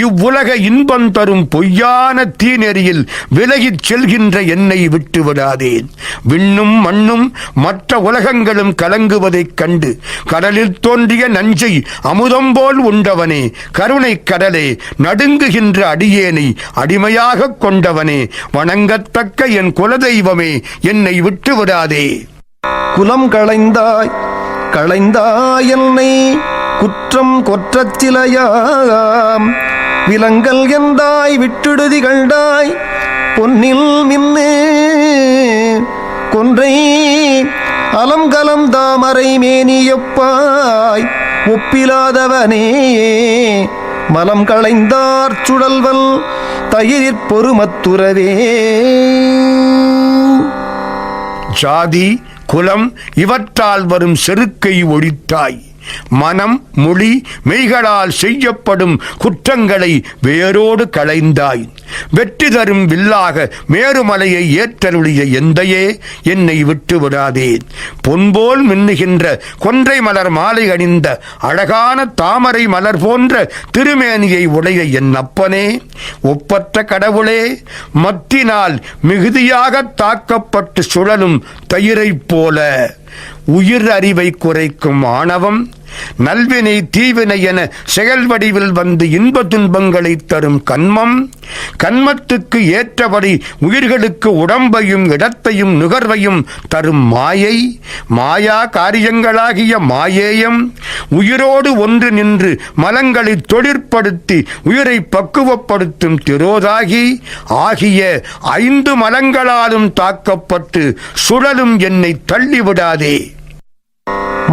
இவ்வுலக இன்பம் தரும் பொய்யான தீநெறியில் விலகிச் செல்கின்ற என்னை விட்டு விடாதேன். விண்ணும் மண்ணும் மற்ற உலகங்களும் கலங்குவதைக் கண்டு கடலில் தோன்றிய நஞ்சை அமுதம் போல் உண்டவனே, கருணை கடலே, நடுங்குகின்ற அடியேனை அடிமையாக கொண்டவனே, வணங்கத்தக்க என் குலதெய்வமே, என்னை விட்டு விடாதே. குலம் களைந்தாய் களைந்தாயன்னை குற்றம் கொற்றச் சிலையாம் விலங்கல் எந்தாய் விட்டுடுதி கண்டாய் பொன்னில் மின்னு கொன்றை அலங்கலம் தாமரை மேனியப்பாய் ஒப்பிலாதவனே மலம் களைந்தார் சுழல்வல் தயிரிற் பொறுமத்துறவே. ஜாதி குலம் இவற்றால் வரும் செருக்கை ஒழித்தாய். மனம் மொழி மெய்களால் செய்யப்படும் குற்றங்களை வேரோடு களைந்தாய். வெற்றி தரும் வில்லாக மேருமலையை ஏற்றருளிய எந்தையே, என்னை விட்டு விடாதே. பொன்போல் மின்னுகின்ற கொன்றை மலர் மாலை அணிந்த அழகான தாமரை மலர் போன்ற திருமேனியை உடைய என் அப்பனே, ஒப்பற்ற கடவுளே, மத்தினால் மிகுதியாக தாக்கப்பட்டு சுழலும் தயிரைப் போல உயிர் அறிவை குறைக்கும் ஆணவம், நல்வினை தீவினை என செயல் வடிவில் வந்து இன்ப துன்பங்களை தரும் கன்மம், கன்மத்துக்கு ஏற்றபடி உயிர்களுக்கு உடம்பையும் இடத்தையும் நுகர்வையும் தரும் மாயை, மாயா காரியங்களாகிய மாயேயம், உயிரோடு ஒன்று நின்று மலங்களை தொழிற்படுத்தி உயிரை பக்குவப்படுத்தும் திரோதாகி ஆகிய 5 மலங்களாலும் தாக்கப்பட்டு சுழலும் என்னை தள்ளிவிடாதே.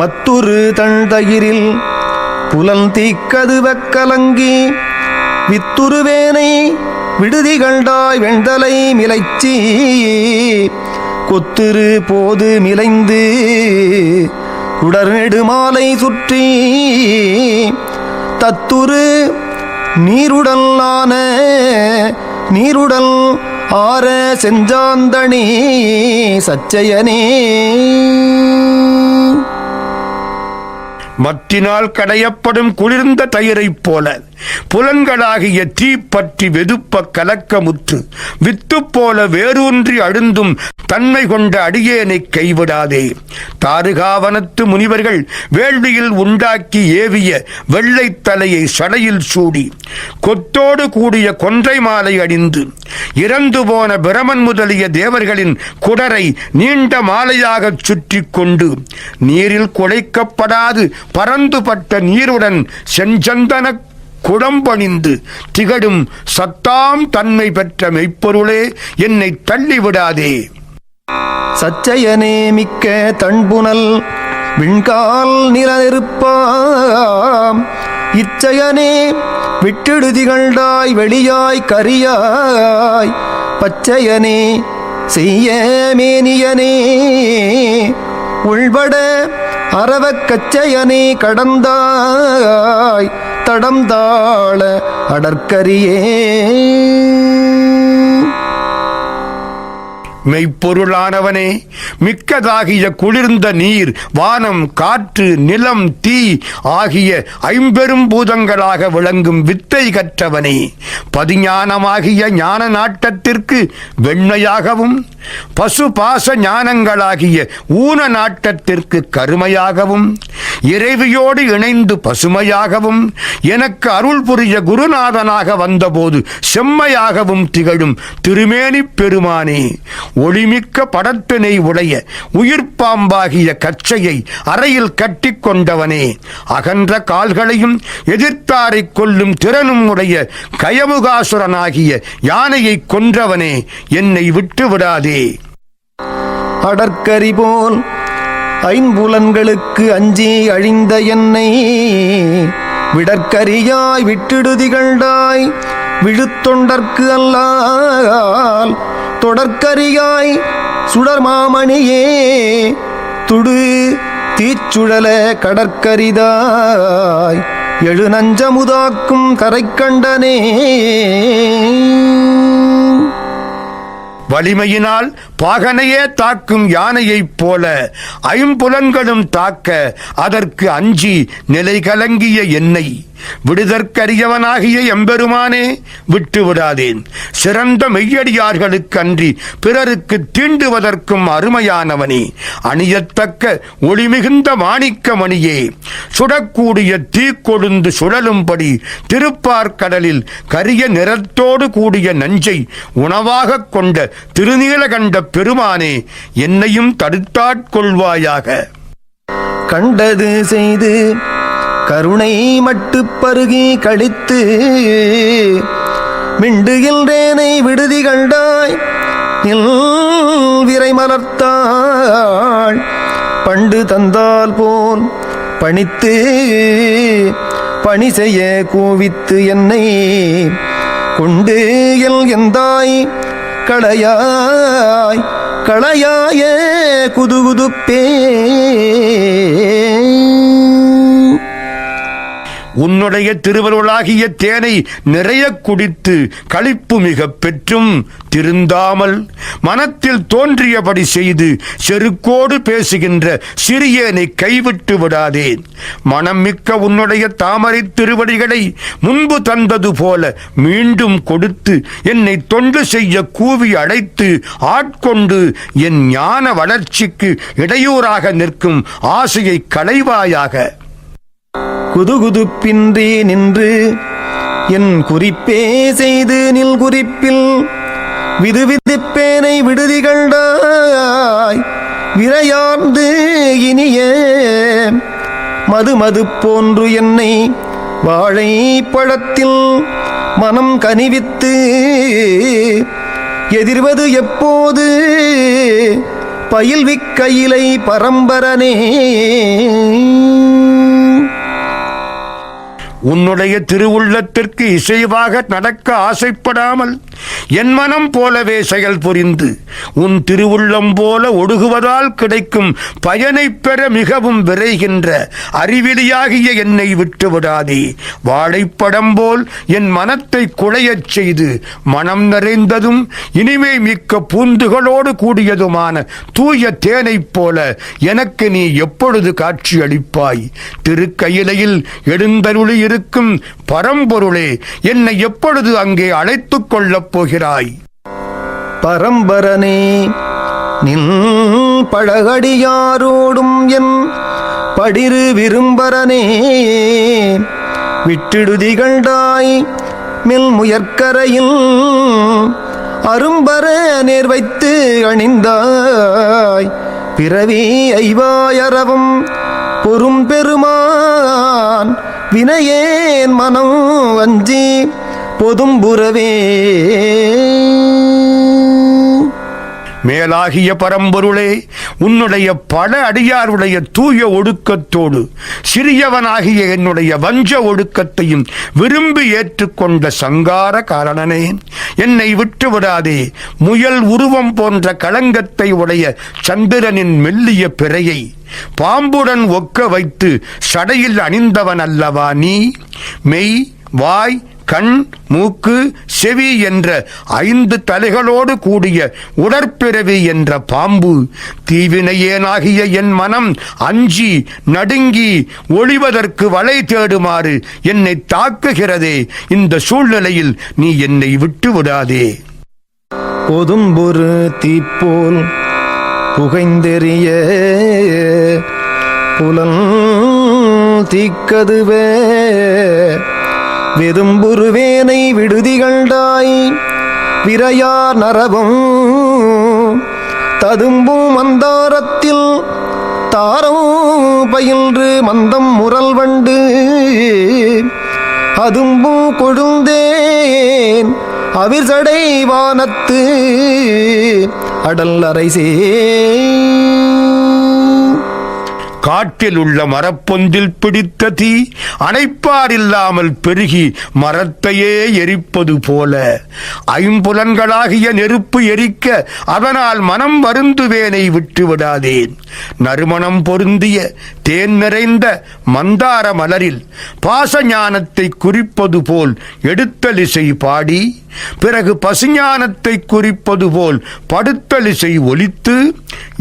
மத்துரு தண்டயிரில் புலன் தீக்கதுவக் கலங்கி வித்துருவேனை விடுதி கண்டாய் வெண்தலை மிளைச்சி கொத்துரு போது மிளைந்து உடர்நெடு மாலை சுற்றி தத்துரு நீருடல் ஆன நீருடல் ஆர செஞ்சாந்தனே சச்சயனே. மத்தினால் கடையப்படும் குளிர்ந்த தயிரைப் போல புலன்களாகிய தீப்பற்றி வெதுப்ப கலக்கமுற்று வித்து போல வேரூன்றி அழுந்தும் தன்மை கொண்ட அடியேனை கைவிடாதே. தாருகாவனத்து முனிவர்கள் வேள்வியில் உண்டாக்கி ஏவிய வெள்ளை தலையை சடையில் சூடி கொத்தோடு கூடிய கொன்றை மாலை அணிந்து இறந்து போன பிரமன் முதலிய தேவர்களின் குடரை நீண்ட மாலையாகச் சுற்றி கொண்டு நீரில் குலைக்கப்படாது பரந்துபட்ட நீருடன் செஞ்சந்தன குடம்பணிந்து திகழும் சத்தாம் தன்மை பெற்ற மெய்ப்பொருளே, என்னை தள்ளிவிடாதே. சச்சயனே மிக்க தன்புனல் விண்கால் நிலநெருப்பாம் இச்சயனே விட்டிடுதிகண்டாய் வெளியாய் கரியாய் பச்சையனே செய்ய மேனியனே உள்பட அரவக் கச்சையனே கடந்தாய் தடம் தாழ அடற்கரியே. மெய்ப்பொருளானவனே, மிக்கதாகிய குளிர்ந்த நீர், வானம், காற்று, நிலம், தீ ஆகிய 5 பூதங்களாக விளங்கும் வித்தை கற்றவனே, பதிஞானமாகிய ஞான நாட்டத்திற்கு வெண்மையாகவும் பசு பாச ஞானங்களாகிய ஊன நாட்டத்திற்கு கருமையாகவும் இறைவியோடு இணைந்து பசுமையாகவும் எனக்கு அருள் புரிய குருநாதனாக வந்தபோது செம்மையாகவும் திகழும் திருமேனி பெருமானே, ஒளிமிக்க படத்தினை உடைய உயிர்ப்பாம்பாகிய கச்சையை அறையில் கட்டி கொண்டவனே, அகன்ற கால்களையும் எதிர்த்தாரை கொல்லும் திறனும் உடைய கயமுகாசுரனாகிய யானையை கொன்றவனே, என்னை விட்டு விடாதே. அடற்கரி போல் 5 புலன்களுக்கு அஞ்சி அழிந்த என்னை விடற்கரியாய் விட்டிடுதிகண்டாய் விழுத்தொண்டற்கு அல்லால் தொடர்கரியாய் சுடர்மாமணியே துடு தீச்சுழல கடற்கரிதாய் எழு நஞ்சமுதாக்கும் கரைக்கண்டனே. வலிமையினால் பாகனையே தாக்கும் யானையைப் போல 5 புலன்களும் தாக்க அதற்கு அஞ்சி நிலை கலங்கிய என்னை விடுதற்கரியவனாகிய எம்பெருமானே, விட்டு விடாதேன். சிறந்த மெய்யடியார்களுக்கு அன்றி பிறருக்கு தீண்டுவதற்கும் அருமையானவனே, அணியத்தக்க ஒளிமிகுந்த மாணிக்கமணியே, சுடக்கூடிய தீக்கொழுந்து சுழலும்படி திருப்பார்கடலில் கரிய நிறத்தோடு கூடிய நஞ்சை உணவாக கொண்ட திருநீலகண்ட பெருமானே, என்னையும் தடுத்தாட்கொள்வாயாக. கண்டது செய்து கருணை மட்டுப் பருகி கழித்து மிண்டுகின்றேனை விடுதி கண்டாய் நில் விரை மலர்த்தாள் பண்டு தந்தால் போல் பணித்து பணி செய்ய கூவித்து என்னை கொண்டு எந்தாய் களையாய் களையாய குதுகுதுப்பே. உன்னுடைய திருவருளாகிய தேனை நிறைய குடித்து களிப்பு மிக பெற்றும் திருந்தாமல் மனத்தில் தோன்றியபடி செய்து செருக்கோடு பேசுகின்ற சிறியனை கைவிட்டு விடாதே. மனம் மிக்க உன்னுடைய தாமரை திருவடிகளை முன்பு தந்தது போல மீண்டும் கொடுத்து என்னை தொண்டு செய்ய கூவி அழைத்து ஆட்கொண்டு என் ஞான வளர்ச்சிக்கு இடையூறாக நிற்கும் ஆசையை களைவாயாக. குதுகுதுப்பின்றி நின்று என் குறிப்பே செய்து நில் குறிப்பில் விதுவிதுப்பேனை விடுதி கண்டாய் விரையார்ந்து இனிய மது போன்று என்னை வாழை பழத்தில் மனம் கனிவித்து எதிர்வது எப்போது பயில்விக்கையிலை பரம்பரனே. உன்னுடைய திருவுள்ளத்திற்கு இசைவாக நடக்க ஆசைப்படாமல் என் மனம் போலவே செயல் புரிந்து உன் திருவுள்ளம் போல ஒடுகுவதால் கிடைக்கும் பயனை பெற மிகவும் விரைகின்ற அறிவிலியாகிய என்னை விட்டு விடாதே. வாழைப்படம் போல் என் மனத்தை குழையச் செய்து மனம் நிறைந்ததும் இனிமை மிக்க பூந்துகளோடு கூடியதுமான தூய தேனைப் போல எனக்கு நீ எப்பொழுது காட்சி அளிப்பாய்? திருக்கயிலையில் எழுந்தருளி இருக்கும் பரம்பொருளே, என்னை எப்பொழுது அங்கே அழைத்துக் கொள்ளப் போகிறாய்? பரம்பரனே, நின் பழகடியாரோடும் என் படிரு விரும்பரனே, விட்டிடுதிகண்டாய் மெல் முயற்கரையில் அரும்பர நேர் வைத்து அணிந்தாய் பிறவி ஐவாயரவும் பொறும் பெருமான் வினையேன் மனம் அஞ்சி பொதும்புறவே. மேலாகிய பரம்பொருளே, உன்னுடைய பல அடியாருடைய தூய ஒடுக்கத்தோடு சிறியவனாகிய என்னுடைய வஞ்ச ஒடுக்கத்தையும் விரும்பி ஏற்றுக்கொண்ட சங்கார காரணனே, என்னை விட்டு விடாதே. முயல் உருவம் போன்ற களங்கத்தை உடைய சந்திரனின் மெல்லிய பிறையை பாம்புடன் ஒக்க வைத்து சடையில் அணிந்தவன் அல்லவா நீ? மெய், வாய், கண், மூக்கு, செவி என்ற 5 தலைகளோடு கூடிய உடற்பிறவி என்ற பாம்பு தீவினையேனாகிய என் மனம் அஞ்சி நடுங்கி ஒளிவதற்கு வலை தேடுமாறு என்னை தாக்குகிறதே. இந்த சூழ்நிலையில் நீ என்னை விட்டு விடாதே. பொதும்பொரு தீப்போல் புகைந்தெறிய புலன் தீக்கதுவே வெதும்புருவேனை விடுதிகண்டாய் விரையார் நரவும் ததும்பும் மந்தாரத்தில் தாரம் பயின்று மந்தம் முரல் வண்டு அதும்பும் கொழுந்தேன் அவிர்சடை வானத்து அடல் அரைசே. காட்டில் உள்ள மரப்பொந்தில் பிடித்த தீ அணைப்பார் இல்லாமல் பெருகி மரத்தையே எரிப்பது போல 5 நெருப்பு எரிக்க அதனால் மனம் வருந்துவேனை விட்டு விடாதேன். நறுமணம் பொருந்திய தேன் நிறைந்த மந்தார மலரில் பாசஞானத்தை குறிப்பது போல் எடுத்தலிசை பாடி பிறகு பசுஞானத்தை குறிப்பது போல் படுத்தலிசை ஒலித்து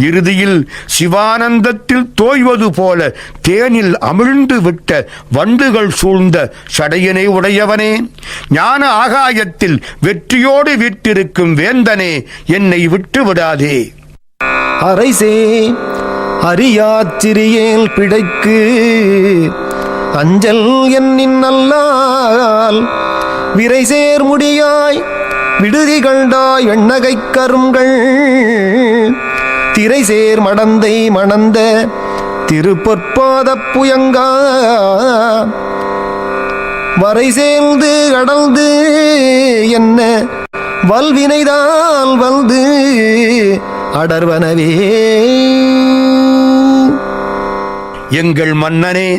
இறுதியில் சிவானந்தத்தில் தோய்வது போல தேனில் அமிழ்ந்து விட்ட வண்டுகள் சூழ்ந்த சடையினை உடையவனே, ஞான ஆகாயத்தில் வெற்றியோடு வீற்றிருக்கும் வேந்தனே, என்னை விட்டு விடாதே. அரைசே அறியாச்சிறியேல் பிடைக்கு அஞ்சல் என்னின் நல்லால் விரைசேர் முடியாய் விடுதிகண்டாய் எண்ணகைக் கருங்கள் திரைசேர் மடந்தை மணந்த திருப்பொற்பாதப் புயங்கா வரை சேர்ந்து கடந்து என்ன வல்வினைதால் வந்து அடர்வனவே. எங்கள் மன்னனே,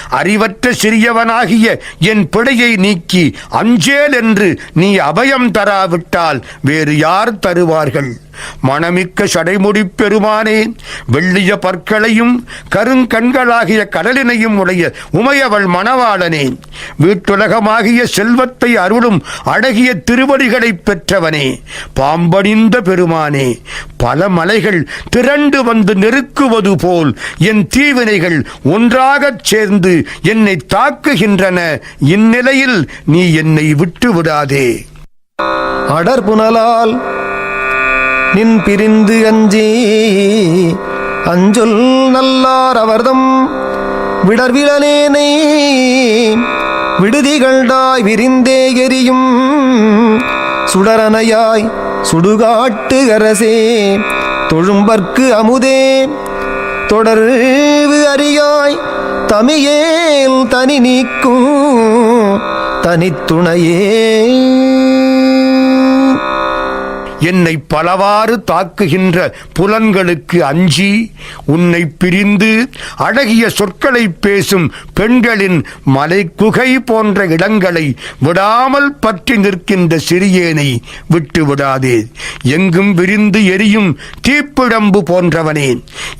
அறிவற்ற சிறியவனாகிய என் பிழையை நீக்கி அஞ்சேல் என்று நீ அபயம் தராவிட்டால் வேறு யார் தருவார்கள்? மணமிக்க சடைமுடி பெருமானே, வெள்ளிய பற்களையும் கருங்கண்களாகிய கடலினையும் உடைய உமையவள் மணவாளனே, வீட்டுலகமாகிய செல்வத்தை அருளும் அழகிய திருவடிகளை பெற்றவனே, பாம்பணிந்த பெருமானே, பல மலைகள் திரண்டு வந்து நெருக்குவது போல் என் தீவினைகள் ஒன்றாகச் சேர்ந்து என்னை தாக்குகின்றன. இந்நிலையில் நீ என்னை விட்டு விடாதே. அடர்புனலால் நின் பிரிந்து அஞ்சி அஞ்சொல் நல்லார் அவர்தம் விடர்விழனேனை விடுதிகள்டாய் விரிந்தே எரியும் சுடரனையாய் சுடுகாட்டு அரசே தொழும்பர்க்கு அமுதே தொடர்வு அறியாய் தமியேல் தனி நீக்கும் தனித்துணையே. என்னை பலவாறு தாக்குகின்ற புலன்களுக்கு அஞ்சி உன்னை பிரிந்து அழகிய சொற்களை பேசும் பெண்களின் மலைக்குகை போன்ற இடங்களை விடாமல் பற்றி நிற்கின்ற சிறியேனை விட்டு விடாதே. எங்கும் விரிந்து எரியும் தீப்பிழம்பு போன்றவனே,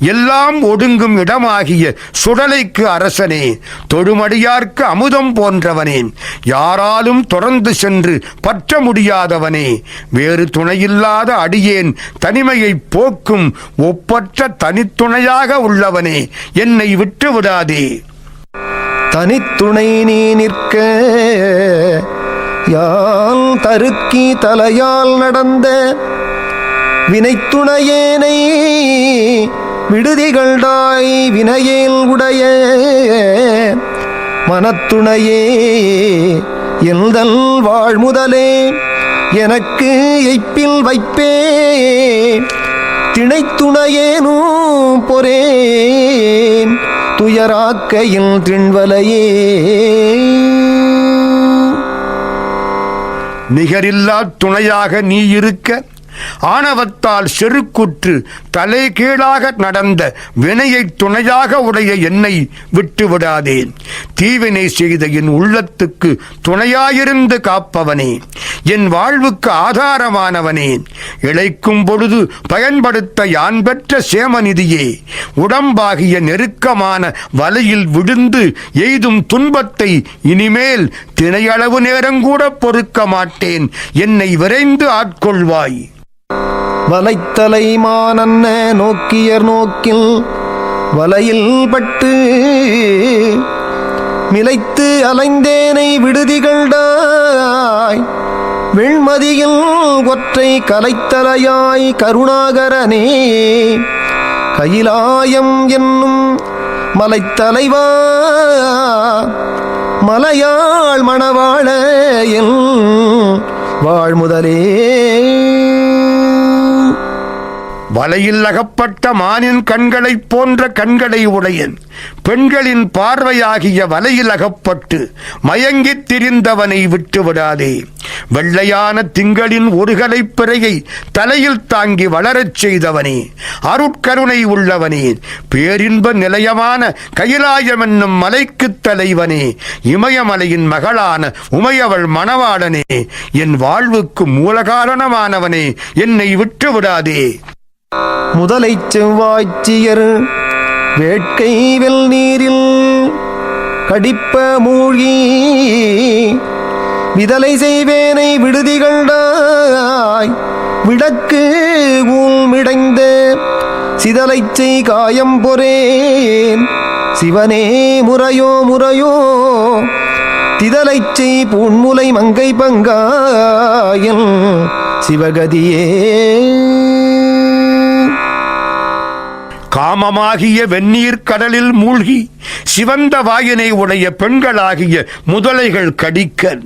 எல்லாம் ஒடுங்கும் இடமாகிய சுடலைக்கு அரசனே, தொழுமடியார்க்கு அமுதம் போன்றவனே, யாராலும் தொடர்ந்து சென்று பற்ற முடியாதவனே, வேறு துணையில் இல்லாத அடியேன் தனிமையை போக்கும் ஒப்பற்ற தனித்துணையாக உள்ளவனே, என்னை விட்டு விடாதே. தனித்துணை நீ நிற்க யால் தருக்கி தலையால் நடந்த வினைத்துணையேனை விடுதிகள்டாய் வினையேல் உடைய மனத்துணையே எந்தல் வாழ்முதலே எனக்கு எய்ப்பில் வைப்பே திணைத்துணையேனும் பொறேன் துயராக்கையில் திண்வலையே. நிகரில்லா துணையாக நீ இருக்க ஆணவத்தால் செருக்குற்று தலை கீழாக நடந்த வினையை துணையாக உடைய என்னை விட்டு விடாதே. தீவினை செய்த என் உள்ளத்துக்கு துணையாயிருந்து காப்பவனே, என் வாழ்வுக்கு ஆதாரமானவனே, இழைக்கும் பொழுது பயன்படுத்த யான் பெற்ற சேமநிதியே, உடம்பாகிய நெருக்கமான வலையில் விழுந்து எய்தும் துன்பத்தை இனிமேல் தினையளவு நேரங்கூட பொறுக்க மாட்டேன். என்னை விரைந்து ஆட்கொள்வாய். வலைத்தலை மானன்ன நோக்கியர் நோக்கில் வலையில் பட்டு மிலைத்து அலைந்தேனை விடுதிகள்டாய் வெண்மதியில் ஒற்றை கலைத்தலையாய் கருணாகரனே கையிலாயம் என்னும் மலைத்தலைவா மலையாள் மணவாள என் வாழ்முதலே. வலையில் அகப்பட்ட மானின் கண்களைப் போன்ற கண்களை உடையன் பெண்களின் பார்வையாகிய வலையில் அகப்பட்டு மயங்கித் திரிந்தவனை விட்டுவிடாதே. வெள்ளையான திங்களின் ஒருகலை பிறையை தலையில் தாங்கி வளரச் செய்தவனே, அருட்கருணை உள்ளவனே, பேரின்ப நிலையமான கைலாயம் என்னும் மலைக்குத் தலைவனே, இமயமலையின் மகளான உமையவள் மணவாளனே, என் வாழ்வுக்கு மூலகாரணமானவனே, என்னை விட்டுவிடாதே. முதலை செவ்வாய்ச்சியர் வேட்கை வெல் நீரில் கடிப்ப மூழ்கி விதலை செய்வேனை விடுதிகள்டாய் விடக்கு ஊழ்மிடைந்த சிதலைச் செய் காயம் பொறேன் சிவனே முறையோ முறையோ திதலைச் செய் பூன்முலை மங்கை பங்காயல் சிவகதியே. காமமாகிய வெந்நீர் கடலில் மூழ்கி சிவந்த வாயினை உடைய பெண்களாகிய முதலைகள் கடிக்க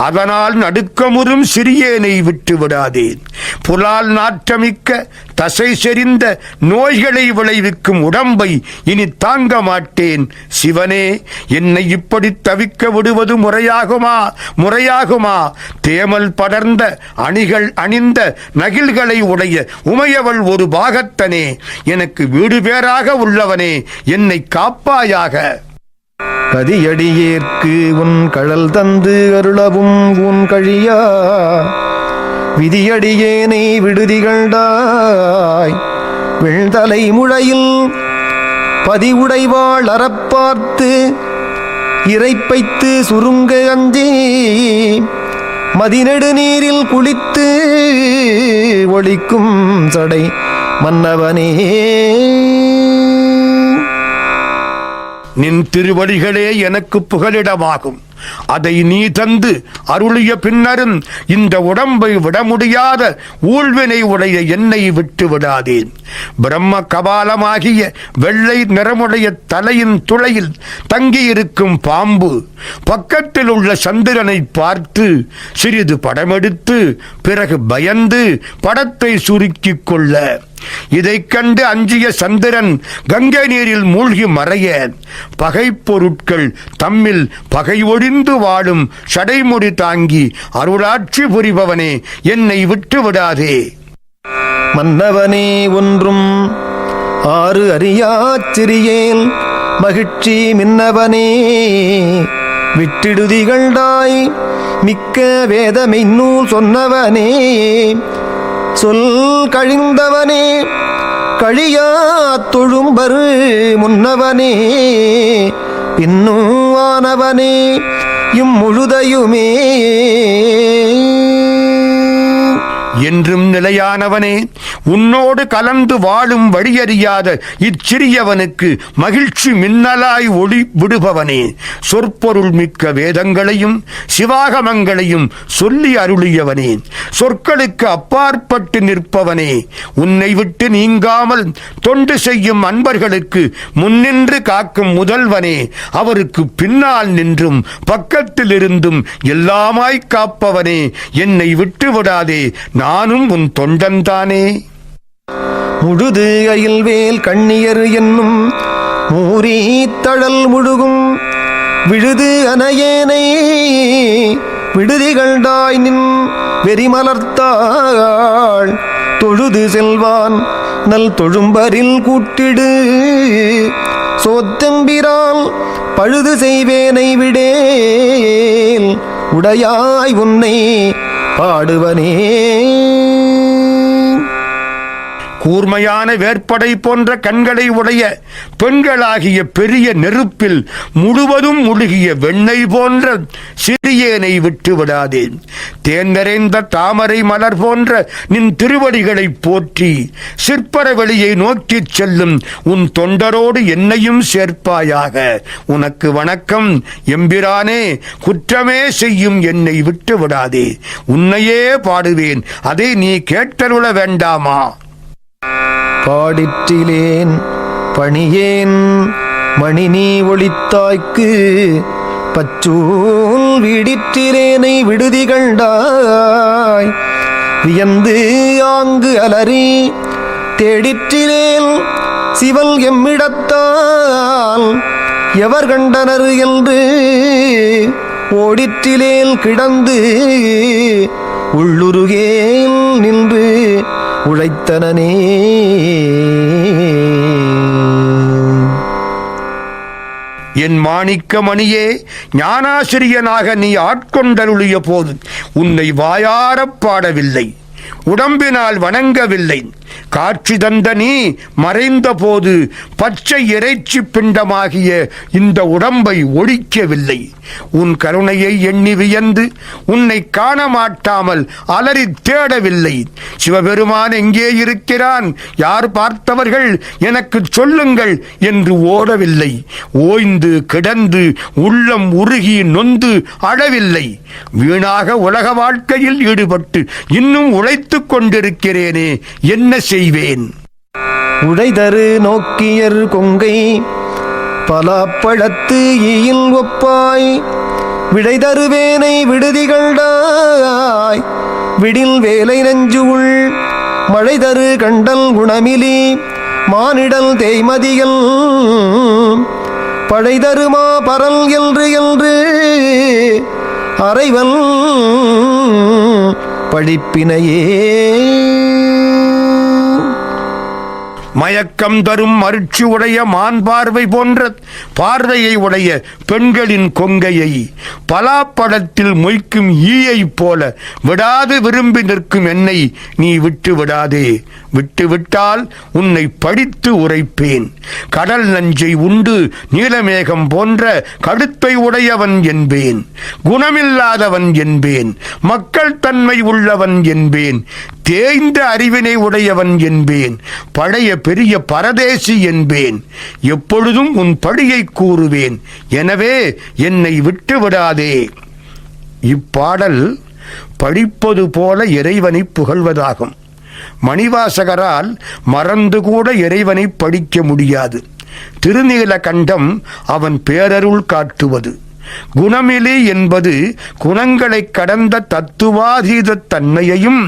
அதனால் நடுக்கமுறும் சிறியேனை விட்டு விடாதேன். புலால் நாற்றமிக்க தசை செறிந்த நோய்களை விளைவிக்கும் உடம்பை இனி தாங்க மாட்டேன். சிவனே, என்னை இப்படி தவிக்க விடுவது முறையாகுமா? தேமல் படர்ந்த அணிகள் அணிந்த நகில்களை உடைய உமையவள் ஒரு பாகத்தனே, எனக்கு வீடு பேராக உள்ளவனே, என்னை காப்பாயாக. கதியடியேற்கு உன் கழல் தந்து அருளவும் உன் கழியா விதியடியேனை விடுதிகண்டாய். வெண்தலை முழையில் பதிவுடைவாள் அறப்பார்த்து இறைப்பைத்து சுருங்க அஞ்சி மதிநெடு நீரில் குளித்து ஒளிக்கும் சடை மன்னவனே. நின் திருவடிகளே எனக்கு புகலிடமாகும். அதை நீ தந்து அருளிய பின்னரும் இந்த உடம்பை விட முடியாத ஊழ்வினை உடைய என்னை விட்டு விடாதேன். பிரம்ம கபாலமாகிய வெள்ளை நிறமுடைய தலையின் துளையில் தங்கியிருக்கும் பாம்பு பக்கத்தில் உள்ள சந்திரனை பார்த்து சிறிது படமெடுத்து பிறகு பயந்து படத்தை சுருக்கிக் கொள்ள, இதைக் கண்டு அஞ்சிய சந்திரன் கங்கை நீரில் மூழ்கி மறைய, பகை பொருட்கள் தம்மில் பகை ஒழிந்து வாழும் சடைமுடி தாங்கி அருளாட்சி புரிபவனே, என்னை விட்டு விடாதே. மன்னவனே, ஒன்றும் ஆறு அறியாச் சிறியேல் மகிழ்ச்சி மின்னவனே, விட்டிடுதிகள்டாய் மிக்க வேதமை நூல் சொன்னவனே, சொல் கழிந்தவனே, கழியா தொழும்பரு முன்னவனே, பின்னுவானவனே, இம்முழுதையுமே. என்றும் நிலையானவனே, உன்னோடு கலந்து வாழும் வழியறியாத இச்சிறியவனுக்கு மகிழ்ச்சி மின்னலாய் ஒளி விடுபவனே, சொற்பொருள் மிக்க வேதங்களையும் சிவாகமங்களையும் சொல்லி அருளியவனே, சொற்களுக்கு அப்பாற்பட்டு நிற்பவனே, உன்னை விட்டு நீங்காமல் தொண்டு செய்யும் அன்பர்களுக்கு முன்னின்று காக்கும் முதல்வனே, அவருக்கு பின்னால் நின்றும் பக்கத்தில் இருந்தும் எல்லாமாய் காப்பவனே, என்னை விட்டு விடாதே, நானும் உன் தொண்டன்தானே. முழுது அயில்வேல் கண்ணியர் என்னும் மூரி தழல் முழுகும் விழுது அனையேனை விடுதிகள்டாய் நின் வெறிமலர்த்தாள் தொழுது செல்வான் நல் தொழும்பரில் கூட்டிடு சோத்தெம்பிரால் பழுது செய்வேனை விடேல் உடையாய் உன்னை பாடுவனே. கூர்மையான வேற்படை போன்ற கண்களை உடைய பெண்களாகிய பெரிய நெருப்பில் முழுவதும் முழுகிய வெண்ணெய் போன்ற சிறியேனை விட்டு விடாதேன். தேன் நிறைந்த தாமரை மலர் போன்ற நின் திருவடிகளை போற்றி சிற்பர வெளியை நோக்கிச் செல்லும் உன் தொண்டரோடு என்னையும் சேர்ப்பாயாக. உனக்கு வணக்கம் எம்பிரானே, குற்றமே செய்யும் என்னை விட்டு விடாதே. உன்னையே பாடுவேன், அதை நீ கேட்டருள வேண்டாமா? பாடிற்றிலேன் பணியேன் மணி நீ ஒளித்தாய்க்கு பச்சூல் வீடிற்றிலேனை விடுதிகள்டாய் வியந்து ஆங்கு அலறி தேடிற்றிலேல் சிவல் எம்மிடத்தால் எவர் கண்டனர் என்று ஓடிற்றிலேல் கிடந்து உள்ளுருகேல் நின்று உழைத்தனனே. என் மாணிக்க மணியே, ஞானாசிரியனாக நீ ஆட்கொண்டருளிய போது உன்னை வாயாரப் பாடவில்லை, உடம்பினால் வணங்கவில்லை. காட்சி தந்த நீ மறைந்த போது பச்சை இறைச்சி பிண்டமாகிய இந்த உடம்பை ஒழிக்கவில்லை. உன் கருணையை எண்ணி வியந்து உன்னை காண மாட்டாமல் அலறி தேடவில்லை. சிவபெருமான் எங்கே இருக்கிறான், யார் பார்த்தவர்கள் எனக்கு சொல்லுங்கள் என்று ஓடவில்லை. ஓய்ந்து கிடந்து உள்ளம் உருகி நொந்து அழவில்லை. வீணாக உலக வாழ்க்கையில் ஈடுபட்டு இன்னும் உழைத்துக் கொண்டிருக்கிறேனே, என்ன செய்வேன்? உடைதரு நோக்கியர் கொங்கை பலாப்பழத்து ஈயில் ஒப்பாய் விடை தருவேனை விடுதிகள்டாய் விடில் வேலை நஞ்சுள் மழை தரு கண்டல் குணமிலி மானிடல் தேய்மதியல் படை தருமா பரல் என்று அறைவன் படிப்பினையே. மயக்கம் தரும் மருட்சி உடைய மான் பார்வை போன்ற பார்வையை உடைய பெண்களின் கொங்கையை பலாப்பழத்தில் மொய்க்கும் ஈயை போல விடாது விரும்பி நிற்கும் என்னை நீ விட்டு விடாதே. விட்டுவிட்டால் உன்னை படித்து உரைப்பேன். கடல் நஞ்சை உண்டு நீலமேகம் போன்ற கடுத்தை உடையவன் என்பேன். குணமில்லாதவன் என்பேன். மக்கள் தன்மை உள்ளவன் என்பேன். தேய்ந்த அறிவினை உடையவன் என்பேன். பழைய பெரிய பரதேசி என்பேன். எப்பொழுதும் உன் படியை கூறுவேன். எனவே என்னை விட்டு விடாதே. இப்பாடல் படிப்பது போல இறைவனை புகழ்வதாகும். மணிவாசகரால் மறந்து கூட இறைவனை படிக்க முடியாது. திருநீலகண்டம் அவன் பேரருள் காட்டுவது. குணமிலி என்பது குணங்களை கடந்த தத்துவாதீத தன்மையையும்,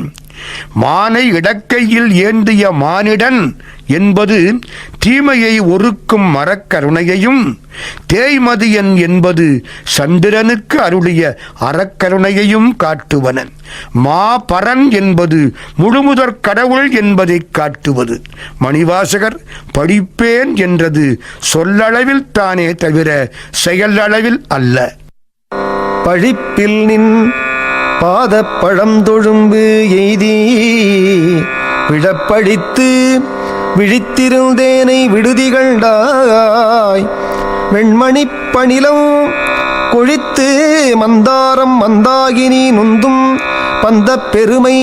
மானை இடக்கையில் ஏந்திய மானிடன் என்பது தீமையை ஒருக்கும் மரக்கருணையையும், தேய்மதியன் என்பது சந்திரனுக்கு அருளிய அறக்கருணையையும் காட்டுவன. மாபரன் என்பது முழுமுதற் கடவுள் என்பதை காட்டுவது. மணிவாசகர் படிப்பேன் என்றது சொல்லளவில் தானே தவிர செயலளவில் அல்ல. பழிப்பில் நின் பாதப்பழம் தொழும்பு எய்தி விழப்பழித்து விழித்திருந்தேனை விடுதிகள்டாய் வெண்மணிப் பணிலம் கொழித்து மந்தாரம் மந்தாகினி நுந்தும் பந்த பெருமை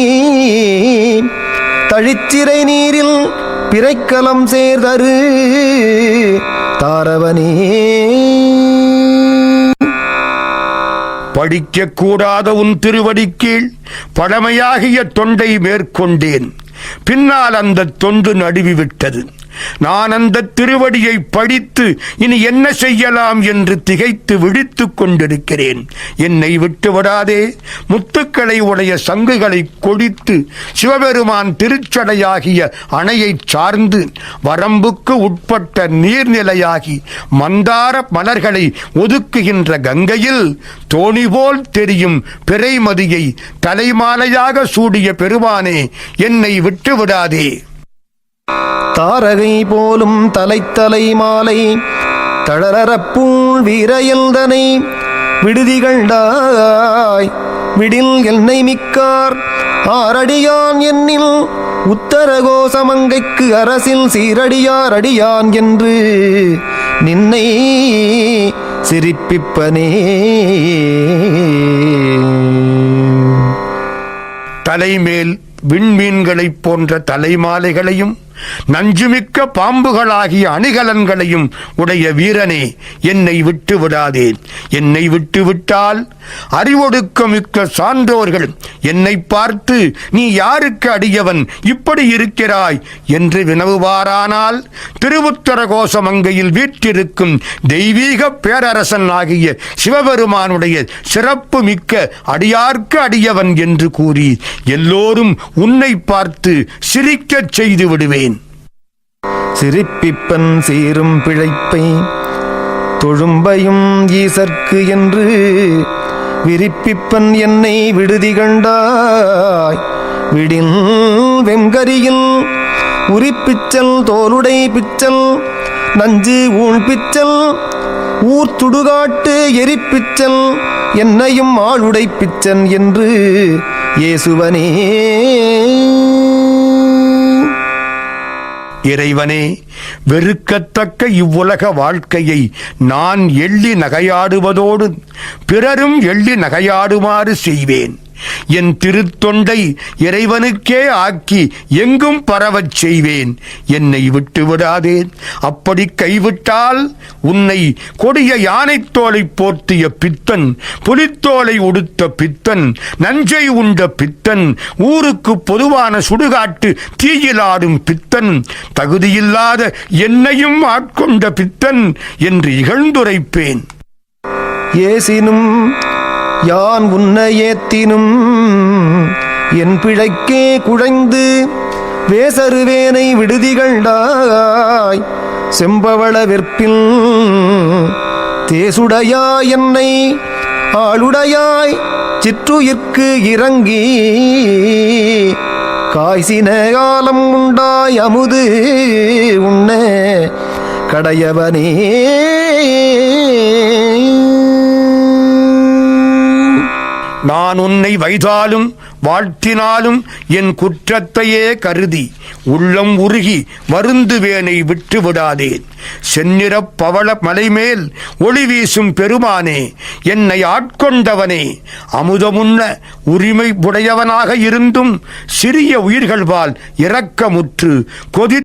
தழிச்சிறை நீரில் பிறைக்கலம் சேர்தரு தாரவனே. படிக்கக்கூடாத உன் திருவடிக்கீழ் பழமையாகிய தொண்டை மேற்கொண்டேன். பின்னால் அந்த தொண்டு நடுவிவிட்டது. நான் அந்த திருவடியை படித்து இனி என்ன செய்யலாம் என்று திகைத்து விழித்துக் கொண்டிருக்கிறேன். என்னை விட்டு விடாதே. முத்துக்களை உடைய சங்குகளை கொடித்து சிவபெருமான் திருச்சடையாகிய அணையை சார்ந்து வரம்புக்கு உட்பட்ட நீர்நிலையாகி மந்தார மலர்களை ஒதுக்குகின்ற கங்கையில் தோணி போல் தெரியும் பிறைமதியை தலைமாலையாக சூடிய பெருமானே, என்னை விட்டு விடாதே. தாரகை போலும் தலைத்தலை மாலை தளரப்பூள் வீரையல்தனை விடுதிகள்டாய் விடில் என்னை மிக்கார் ஆரடியான் என்னில் உத்தரகோசமங்கைக்கு அரசில் சீரடியார் அடியான் என்று நின்னை சிரிப்பிப்பனே. தலைமேல் விண்மீன்களைப் போன்ற தலைமாலைகளையும் நஞ்சுமிக்க பாம்புகளாகிய அணிகலன்களையும் உடைய வீரனே, என்னை விட்டு விடாதேன். என்னை விட்டு விட்டால் அறிவொடுக்கமிக்க சான்றோர்கள் என்னை பார்த்து நீ யாருக்கு அடியவன் இப்படி இருக்கிறாய் என்று வினவுவாரானால், திருவுத்தரகோசமங்கையில் வீற்றிருக்கும் தெய்வீக பேரரசன் ஆகிய சிவபெருமானுடைய சிறப்பு மிக்க அடியார்க்கு அடியவன் என்று கூறி எல்லோரும் உன்னை பார்த்து சிரிக்கச் செய்து விடுவேன். சிரிப்பிப்பன் சீரும் பிழைப்பை தொழும்பையும் ஈசற்கு என்று விரிப்பிப்பன் என்னை விடுதிகண்டாய் விடின் வெங்கரியில் உரிப்பிச்சல் தோலுடை பிச்சல் நஞ்சு ஊழ் பிச்சல் ஊர்த்துடுகாட்டு எரிப்பிச்சல் என்னையும் ஆளுடை பிச்சன் என்று இயேசுவனே. இறைவனே, வெறுக்கத்தக்க இவ்வுலக வாழ்க்கையை நான் எள்ளி நகையாடுவதோடு பிறரும் எள்ளி நகையாடுமாறு செய்வேன். என் திருத்தொண்டை இறைவனுக்கே ஆக்கி எங்கும் பரவச் செய்வேன். என்னை விட்டு விடாதேன். அப்படி கைவிட்டால் உன்னை கொடிய யானைத்தோலை போர்த்திய பித்தன், புலித்தோலை உடுத்த பித்தன், நஞ்சை உண்ட பித்தன், ஊருக்கு பொதுவான சுடுகாட்டு தீயிலாடும் பித்தன், தகுதியில்லாத என்னையும் ஆட்கொண்ட பித்தன் என்று இகழ்ந்துரைப்பேன். ஏசினும் யான் உன்னை ஏத்தினும் என் பிழைக்கே குழைந்து வேசருவேனை விடுதிகண்டாய் செம்பவள வெற்பில் தேசுடையாய் என்னை ஆளுடையாய் சிற்றுயிர்க்கு இறங்கி காய்சின காலம் உண்டாய் அமுது உண்ண கடையவனே. நான் உன்னை வைதாலும் வாழ்த்தினாலும் என் குற்றத்தையே கருதி உள்ளம் உருகி வருந்துவேனை விட்டு விடாதேன். செந்நிறப் பவள மலைமேல் ஒளி வீசும் பெருமானே, என்னை ஆட்கொண்டவனே, அமுதமுன்ன உரிமை உடையவனாக இருந்தும் சிறிய உயிர்கள்பால் இரக்கமுற்று கொதி